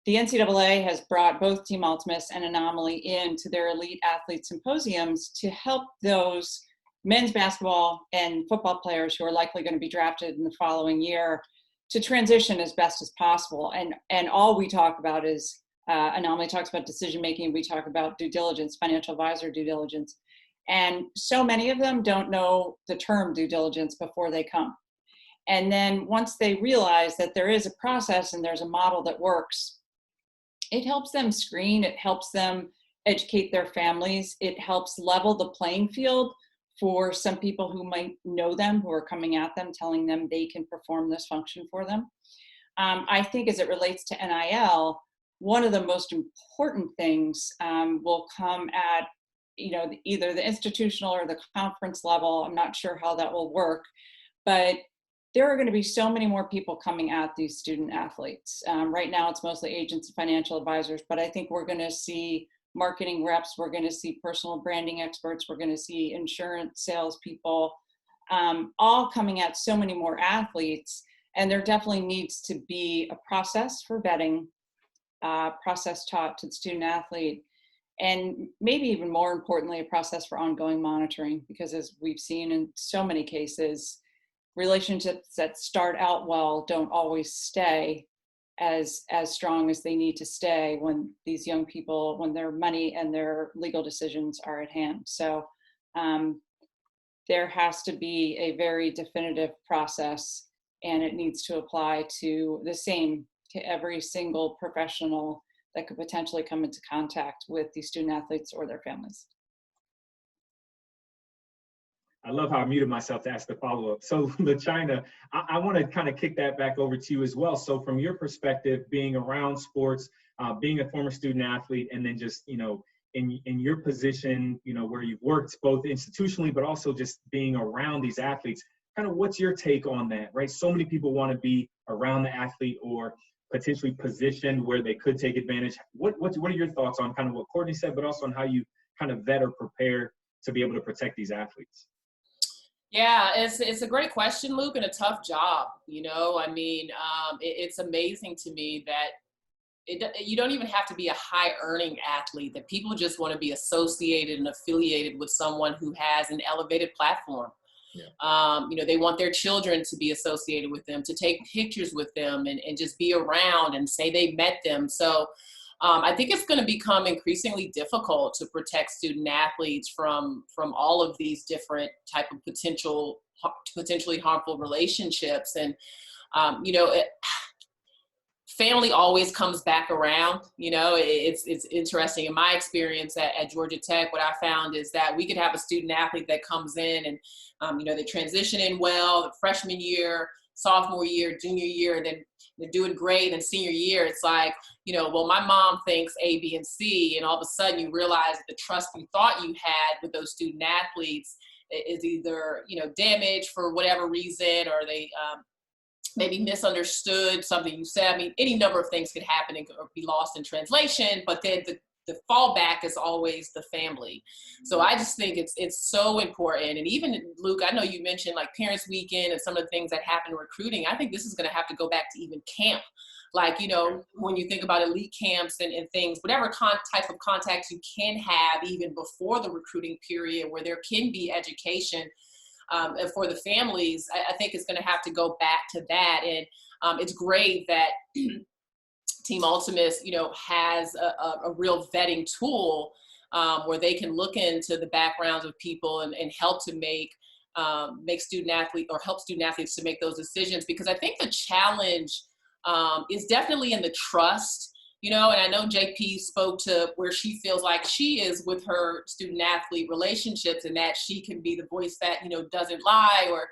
the NCAA has brought both TeamAltemus and Anomaly into their elite athlete symposiums to help those men's basketball and football players who are likely going to be drafted in the following year to transition as best as possible. And all we talk about is, Anomaly talks about decision-making, we talk about due diligence, financial advisor due diligence. And so many of them don't know the term due diligence before they come. And then once they realize that there is a process and there's a model that works, it helps them screen, it helps them educate their families, it helps level the playing field for some people who might know them, who are coming at them, telling them they can perform this function for them. I think as it relates to NIL, one of the most important things will come at, either the institutional or the conference level. I'm not sure how that will work, but there are going to be so many more people coming at these student athletes. Right now, it's mostly agents and financial advisors, but I think we're going to see marketing reps, we're going to see personal branding experts, we're going to see insurance salespeople, all coming at so many more athletes. And there definitely needs to be a process for vetting, process taught to the student athlete, and maybe even more importantly, a process for ongoing monitoring, because as we've seen in so many cases, relationships that start out well don't always stay as strong as they need to stay when these young people, when their money and their legal decisions are at hand. So there has to be a very definitive process, and it needs to apply to the same to every single professional that could potentially come into contact with these student athletes or their families. I love how I muted myself to ask the follow-up. So LaChina, I want to kind of kick that back over to you as well. So from your perspective, being around sports, being a former student athlete, and then just, in your position, where you've worked both institutionally, but also just being around these athletes, kind of what's your take on that, right? So many people want to be around the athlete or potentially positioned where they could take advantage. What are your thoughts on kind of what Courtney said, but also on how you kind of vet or prepare to be able to protect these athletes? Yeah, it's a great question, Luke, and a tough job. I mean, it's amazing to me that you don't even have to be a high earning athlete, that people just want to be associated and affiliated with someone who has an elevated platform. Yeah. They want their children to be associated with them, to take pictures with them and just be around and say they met them. So I think it's going to become increasingly difficult to protect student athletes from all of these different type of potentially harmful relationships. And, family always comes back around. It's interesting. In my experience at Georgia Tech, what I found is that we could have a student athlete that comes in and, they transition in well, the freshman year, sophomore year, junior year, and then they're doing great. And senior year, it's like, well, my mom thinks A, B, and C. And all of a sudden you realize that the trust you thought you had with those student athletes is either, damaged for whatever reason, or they, maybe misunderstood something you said. I mean, any number of things could happen and or be lost in translation, but then the fallback is always the family. So I just think it's so important. And even, Luke, I know you mentioned like Parents Weekend and some of the things that happen in recruiting. I think this is going to have to go back to even camp. Like, when you think about elite camps and things, whatever type of contacts you can have even before the recruiting period where there can be education for the families, I think it's going to have to go back to that. And it's great that TeamAltemus, has a real vetting tool where they can look into the backgrounds of people and help to make student athletes or help student athletes to make those decisions. Because I think the challenge is definitely in the trust. And I know JP spoke to where she feels like she is with her student athlete relationships, and that she can be the voice that, doesn't lie, or,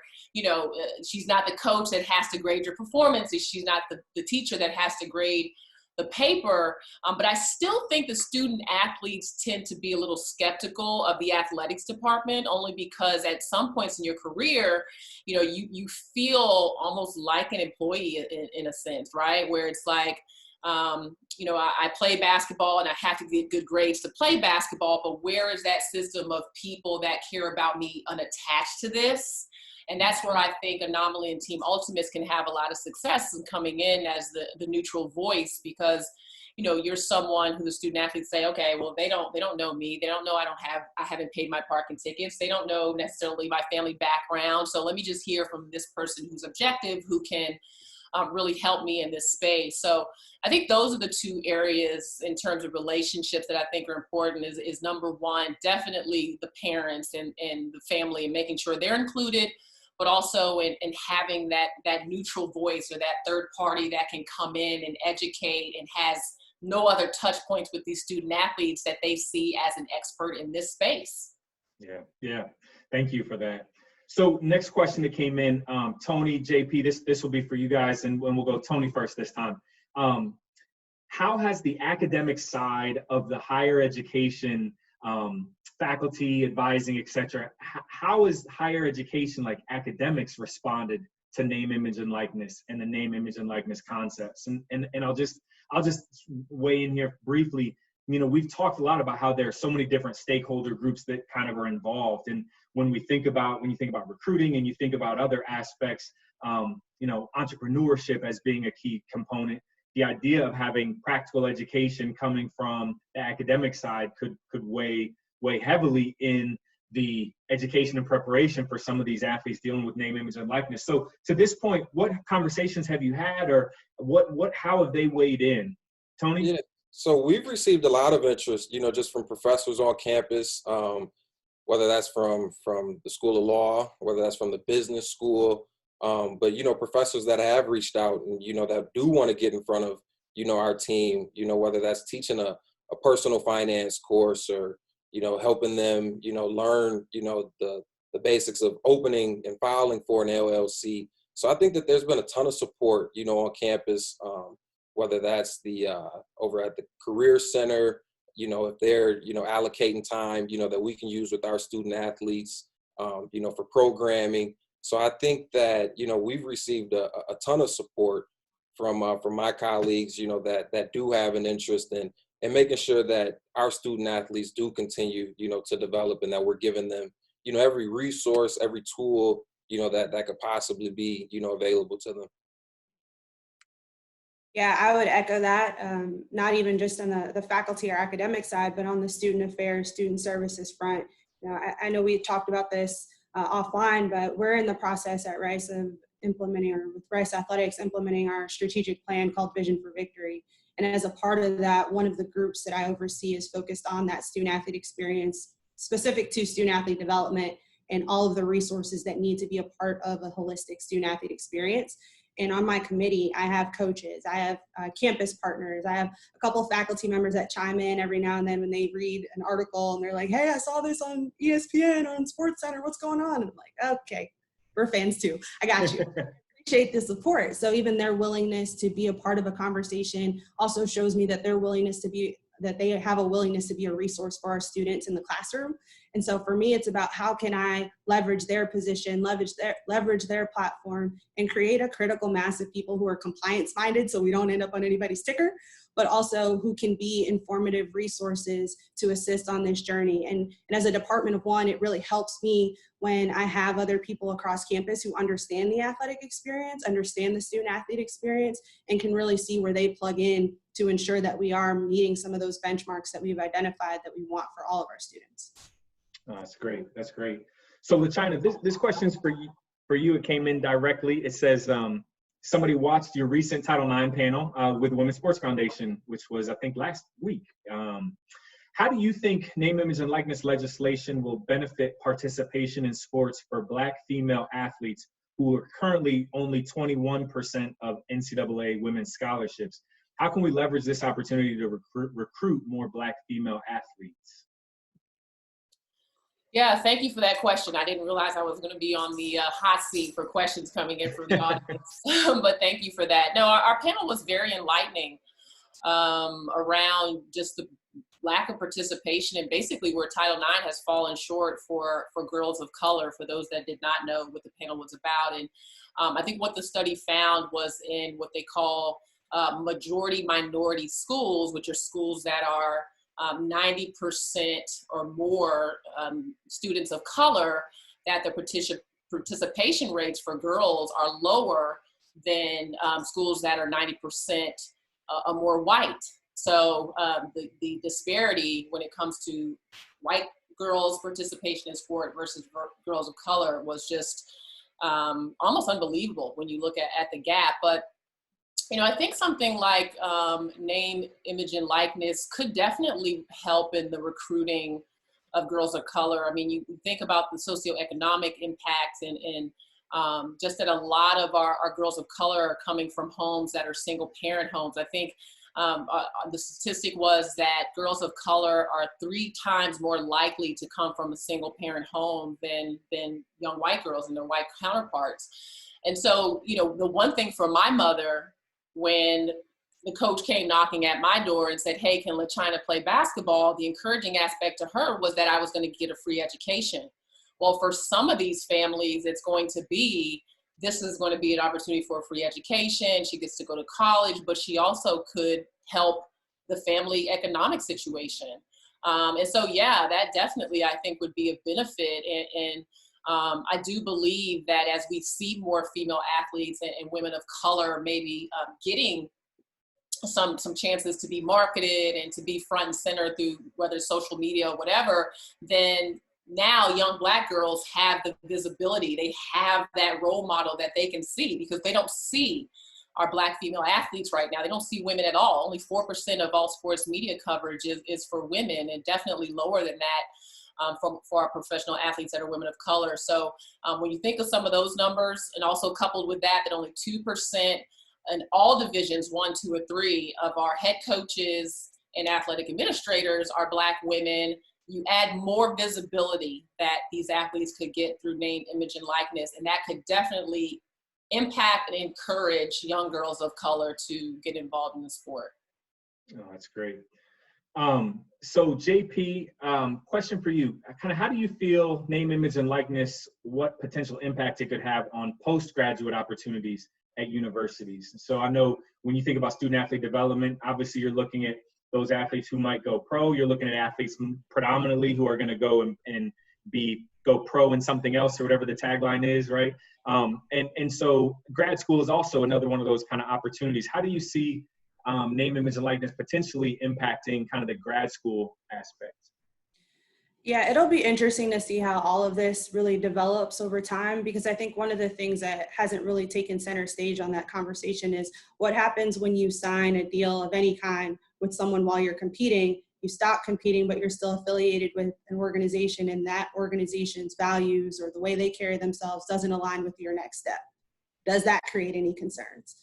she's not the coach that has to grade your performances. She's not the teacher that has to grade the paper. But I still think the student athletes tend to be a little skeptical of the athletics department, only because at some points in your career, you feel almost like an employee in a sense, right? Where it's like, I play basketball and I have to get good grades to play basketball, but where is that system of people that care about me unattached to this? And that's where I think Anomaly and TeamAltemus can have a lot of success in coming in as the neutral voice, because, you're someone who the student athletes say, okay, well, they don't know me. They don't know I haven't paid my parking tickets. They don't know necessarily my family background. So let me just hear from this person who's objective, who can really help me in this space. So I think those are the two areas in terms of relationships that I think are important is number one, definitely the parents and the family, and making sure they're included, but also in having that neutral voice or that third party that can come in and educate and has no other touch points with these student athletes that they see as an expert in this space. Yeah. Thank you for that. So next question that came in, Tony, JP, this will be for you guys, and we'll go Tony first this time. How has the academic side of the higher education, faculty, advising, et cetera, how is higher education, like academics, responded to name, image, and likeness and the name, image, and likeness concepts? And I'll just weigh in here briefly. We've talked a lot about how there are so many different stakeholder groups that kind of are involved. And when you think about recruiting and you think about other aspects, entrepreneurship as being a key component, the idea of having practical education coming from the academic side could weigh heavily in the education and preparation for some of these athletes dealing with name, image, and likeness. So to this point, what conversations have you had, or how have they weighed in? Tony? Yeah. So we've received a lot of interest, just from professors on campus, whether that's from the School of Law, whether that's from the business school, but, professors that have reached out and, that do want to get in front of, our team, whether that's teaching a personal finance course or, helping them, learn, the the basics of opening and filing for an LLC. So I think that there's been a ton of support, you know, on campus, whether that's the over at the Career Center, you know, if they're, you know, allocating time, you know, that we can use with our student athletes, you know, for programming. So I think that, you know, we've received a ton of support from my colleagues, you know, that do have an interest in making sure that our student athletes do continue, you know, to develop, and that we're giving them, you know, every resource, every tool, you know, that could possibly be, you know, available to them. Yeah, I would echo that, not even just on the faculty or academic side, but on the student affairs, student services front. You know, I know we talked about this offline, but we're in the process at Rice of implementing, or with Rice Athletics, implementing our strategic plan called Vision for Victory. And as a part of that, one of the groups that I oversee is focused on that student athlete experience, specific to student athlete development and all of the resources that need to be a part of a holistic student athlete experience. And on my committee, I have coaches, I have campus partners, I have a couple of faculty members that chime in every now and then when they read an article and they're like, hey, I saw this on ESPN or on SportsCenter, what's going on? And I'm like, okay, we're fans too, I got you. Appreciate the support. So even their willingness to be a part of a conversation also shows me that they have a willingness to be a resource for our students in the classroom. And so for me, it's about how can I leverage their position, leverage their platform, and create a critical mass of people who are compliance minded so we don't end up on anybody's ticker, but also who can be informative resources to assist on this journey. And as a department of one, it really helps me when I have other people across campus who understand the athletic experience, understand the student athlete experience, and can really see where they plug in to ensure that we are meeting some of those benchmarks that we've identified that we want for all of our students. Oh, that's great. That's great. So LaChina, this question's for you. It came in directly. It says, somebody watched your recent Title IX panel with Women's Sports Foundation, which was, I think, last week. How do you think name, image, and likeness legislation will benefit participation in sports for Black female athletes who are currently only 21% of NCAA women's scholarships? How can we leverage this opportunity to recruit more Black female athletes? Yeah, thank you for that question. I didn't realize I was going to be on the hot seat for questions coming in from the audience, but thank you for that. No, our panel was very enlightening around just the lack of participation and basically where Title IX has fallen short for girls of color, for those that did not know what the panel was about. And I think what the study found was in what they call majority minority schools, which are schools that are 90% or more students of color, that the participation rates for girls are lower than schools that are 90% or more white. So the disparity when it comes to white girls' participation in sport versus girls of color was just almost unbelievable when you look at the gap. But you know, I think something like name, image, and likeness could definitely help in the recruiting of girls of color. I mean, you think about the socioeconomic impacts and just that a lot of our girls of color are coming from homes that are single parent homes. I think the statistic was that girls of color are 3 times more likely to come from a single parent home than young white girls and their white counterparts. And so, you know, the one thing for my mother, when the coach came knocking at my door and said, hey, can LaChina play basketball? The encouraging aspect to her was that I was going to get a free education. Well, for some of these families, it's going to be, this is going to be an opportunity for a free education. She gets to go to college, but she also could help the family economic situation. And so, yeah, that definitely, I think, would be a benefit. And I do believe that as we see more female athletes and women of color maybe getting some chances to be marketed and to be front and center through whether it's social media or whatever, then now young Black girls have the visibility. They have that role model that they can see, because they don't see our Black female athletes right now. They don't see women at all. Only 4% of all sports media coverage is for women, and definitely lower than that for our professional athletes that are women of color. So when you think of some of those numbers, and also coupled with that only 2% in all divisions, 1, 2, or 3 of our head coaches and athletic administrators are Black women, you add more visibility that these athletes could get through name, image, and likeness, and that could definitely impact and encourage young girls of color to get involved in the sport. Oh, that's great. So JP, question for you. Kind of how do you feel name, image, and likeness, what potential impact it could have on postgraduate opportunities at universities? So I know when you think about student athlete development, obviously you're looking at those athletes who might go pro. You're looking at athletes predominantly who are going to go and go pro in something else, or whatever the tagline is, right? And so grad school is also another one of those kind of opportunities. How do you see name, image, and likeness potentially impacting kind of the grad school aspect? Yeah, it'll be interesting to see how all of this really develops over time, because I think one of the things that hasn't really taken center stage on that conversation is what happens when you sign a deal of any kind with someone while you're competing. You stop competing, but you're still affiliated with an organization, and that organization's values or the way they carry themselves doesn't align with your next step. Does that create any concerns?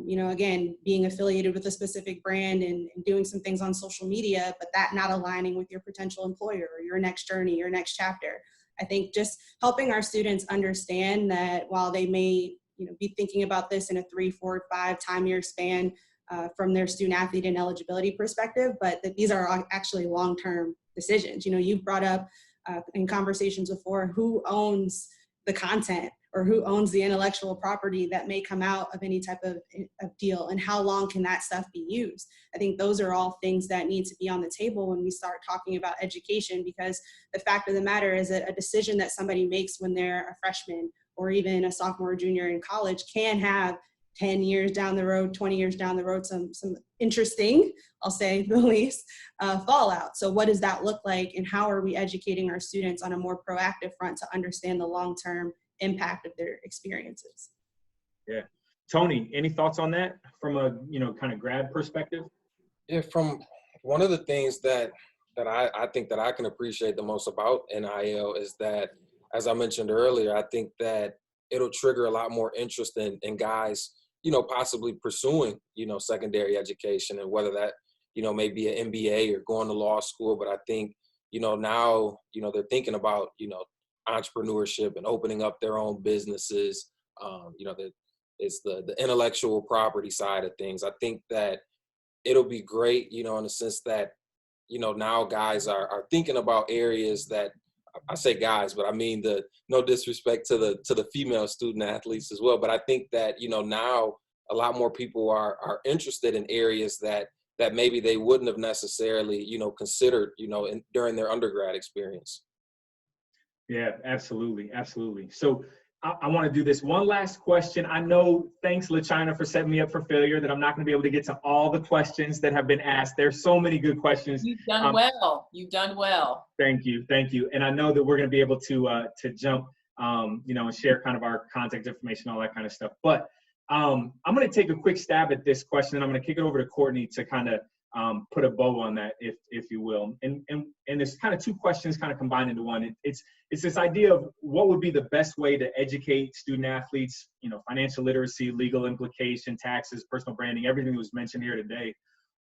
Again, being affiliated with a specific brand and doing some things on social media, but that not aligning with your potential employer or your next journey, your next chapter. I think just helping our students understand that while they may, be thinking about this in a 3, 4, 5 time year span from their student athlete and eligibility perspective, but that these are actually long-term decisions. You've brought up in conversations before, who owns the content or who owns the intellectual property that may come out of any type of deal, and how long can that stuff be used? I think those are all things that need to be on the table when we start talking about education, because the fact of the matter is that a decision that somebody makes when they're a freshman or even a sophomore or junior in college can have 10 years down the road, 20 years down the road, some interesting, I'll say the least, fallout. So what does that look like, and how are we educating our students on a more proactive front to understand the long-term impact of their experiences? Yeah. Tony, any thoughts on that from a, kind of grad perspective? Yeah, from one of the things that I think that I can appreciate the most about NIL is that, as I mentioned earlier, I think that it'll trigger a lot more interest in guys, possibly pursuing, secondary education, and whether that, may be an MBA or going to law school. But I think, now, they're thinking about, entrepreneurship and opening up their own businesses. That it's the intellectual property side of things. I think that it'll be great, in the sense that, now guys are thinking about areas that, I say guys, but I mean no disrespect to the female student athletes as well. But I think that, now a lot more people are interested in areas that maybe they wouldn't have necessarily, considered, during their undergrad experience. Yeah, absolutely. Absolutely. So I want to do this one last question. I know, thanks LaChina for setting me up for failure, that I'm not going to be able to get to all the questions that have been asked. There's so many good questions. You've done well. You've done well. Thank you. Thank you. And I know that we're going to be able to jump, and share kind of our contact information, all that kind of stuff. But I'm going to take a quick stab at this question, and I'm going to kick it over to Courtney to kind of put a bow on that, if you will. And there's kind of two questions kind of combined into one. It's this idea of what would be the best way to educate student athletes, financial literacy, legal implication, taxes, personal branding, everything that was mentioned here today,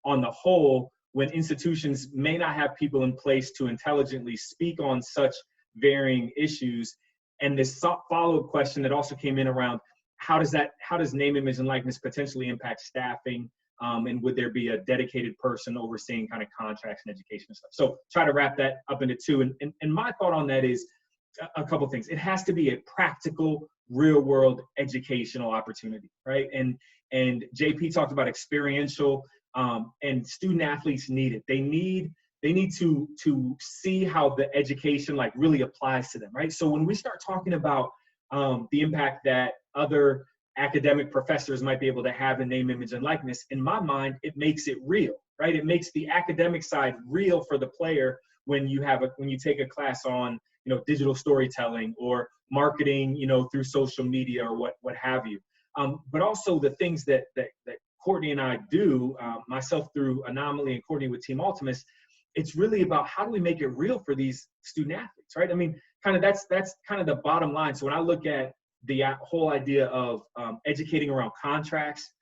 on the whole, when institutions may not have people in place to intelligently speak on such varying issues. And this follow-up question that also came in around how does name, image, and likeness potentially impact staffing? And would there be a dedicated person overseeing kind of contracts and education and stuff? So try to wrap that up into two. And my thought on that is a couple of things. It has to be a practical, real world educational opportunity, right? And JP talked about experiential, and student athletes need it. They need to see how the education like really applies to them, right? So when we start talking about the impact that other academic professors might be able to have in name, image, and likeness, in my mind, it makes it real, right? It makes the academic side real for the player when you take a class on, digital storytelling or marketing, through social media or what have you. But also the things that Courtney and I do, myself through Anomaly and Courtney with TeamAltemus, it's really about how do we make it real for these student athletes, right? I mean, kind of that's kind of the bottom line. So when I look at the whole idea of educating around contracts,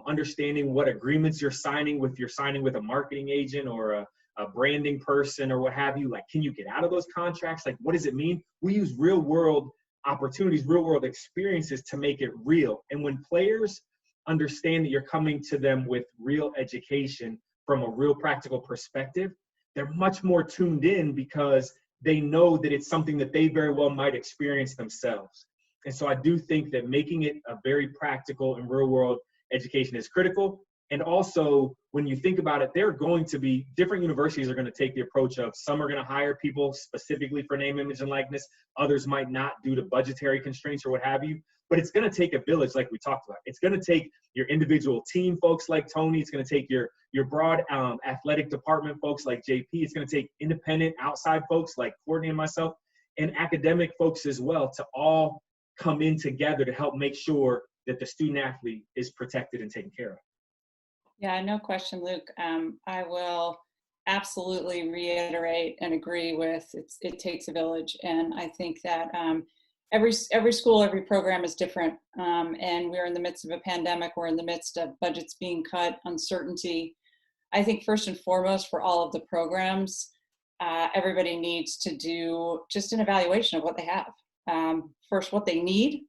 understanding what agreements you're signing with a marketing agent or a branding person or what have you, like, can you get out of those contracts? Like, what does it mean? We use real world opportunities, real world experiences to make it real. And when players understand that you're coming to them with real education from a real practical perspective, they're much more tuned in because they know that it's something that they very well might experience themselves. And so I do think that making it a very practical and real world education is critical. And also, when you think about it, there are going to be different universities are going to take the approach of some are going to hire people specifically for name, image, and likeness. Others might not due to budgetary constraints or what have you. But it's going to take a village, like we talked about. It's going to take your individual team folks like Tony. It's going to take your broad athletic department folks like JP. It's going to take independent outside folks like Courtney and myself, and academic folks as well, to all come in together to help make sure that the student athlete is protected and taken care of. Yeah, no question, Luke. I will absolutely reiterate and agree with it takes a village. And I think that every school, every program is different. And we're in the midst of a pandemic. We're in the midst of budgets being cut, uncertainty. I think first and foremost for all of the programs, everybody needs to do just an evaluation of what they have. First, what they need,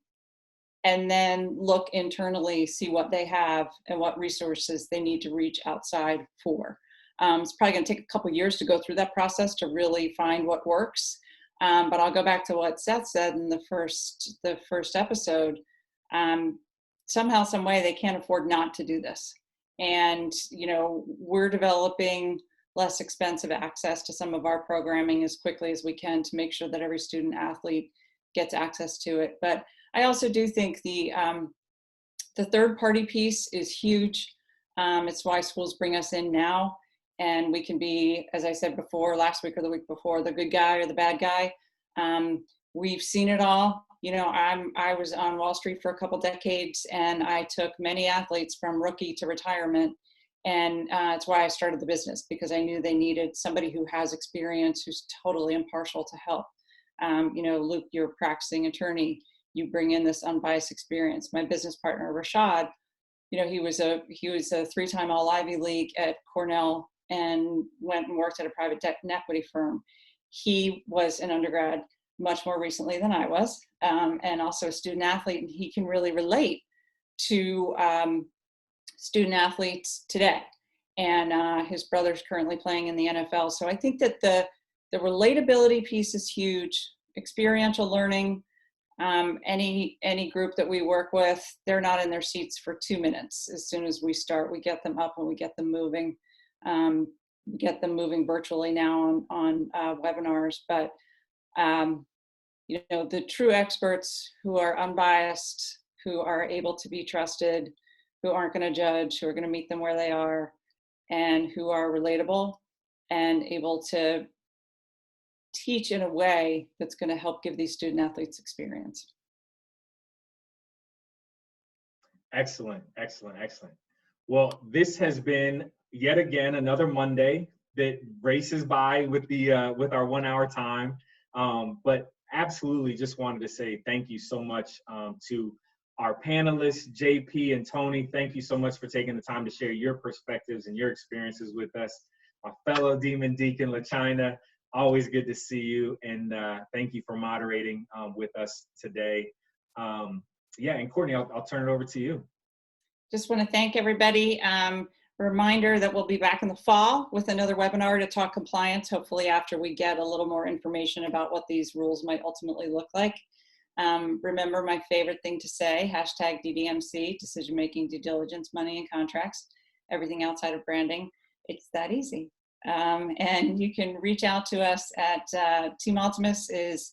and then look internally, see what they have and what resources they need to reach outside for. It's probably going to take a couple years to go through that process to really find what works. But I'll go back to what Seth said in the first episode. Somehow, some way, they can't afford not to do this. And, you know, we're developing less expensive access to some of our programming as quickly as we can to make sure that every student athlete gets access to it. But I also do think the third party piece is huge. It's why schools bring us in now, and we can be, as I said before, last week or the week before, the good guy or the bad guy. We've seen it all. You know, I was on Wall Street for a couple decades, and I took many athletes from rookie to retirement. And it's why I started the business, because I knew they needed somebody who has experience, who's totally impartial to help. You know, Luke, you're a practicing attorney. You bring in this unbiased experience. My business partner, Rashad, you know, he was a 3-time All-Ivy League at Cornell and went and worked at a private debt and equity firm. He was an undergrad much more recently than I was, and also a student athlete, and he can really relate to student athletes today. And his brother's currently playing in the NFL. So I think that the relatability piece is huge. Experiential learning. Any group that we work with, they're not in their seats for 2 minutes. As soon as we start, we get them up and we get them moving. We get them moving virtually now on webinars. But you know, the true experts who are unbiased, who are able to be trusted, who aren't going to judge, who are going to meet them where they are, and who are relatable and able to teach in a way that's going to help give these student athletes experience. Excellent, excellent, excellent. Well, this has been yet again another Monday that races by with our 1 hour time. But absolutely just wanted to say thank you so much to our panelists, JP and Tony. Thank you so much for taking the time to share your perspectives and your experiences with us. My fellow Demon Deacon, LaChina, always good to see you. And thank you for moderating with us today. Yeah, and Courtney, I'll turn it over to you. Just want to thank everybody. Reminder that we'll be back in the fall with another webinar to talk compliance, hopefully after we get a little more information about what these rules might ultimately look like. Remember my favorite thing to say, #DDMC, decision-making, due diligence, money, and contracts. Everything outside of branding, it's that easy. And you can reach out to us at TeamAltemus is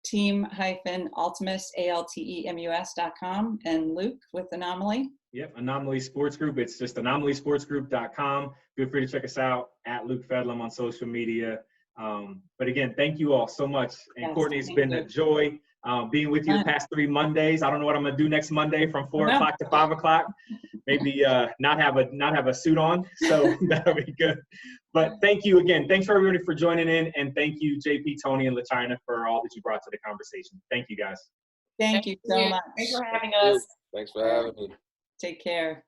team-altemus, ALTEMUS.com, and Luke with Anomaly. Yep, Anomaly Sports Group. It's just anomalyssportsgroup.com. Feel free to check us out at Luke Fedlam on social media. But again, thank you all so much. And yes, Courtney, it's been a joy being with you the past 3 Mondays. I don't know what I'm gonna do next Monday from 4 o'clock to 5 o'clock. Maybe not have a suit on, so that'll be good. But thank you again. Thanks for everybody for joining in, and thank you, JP, Tony, and LaChina for all that you brought to the conversation. Thank you, guys. Thank you so much. Thanks for having us. Thanks for having me. Take care.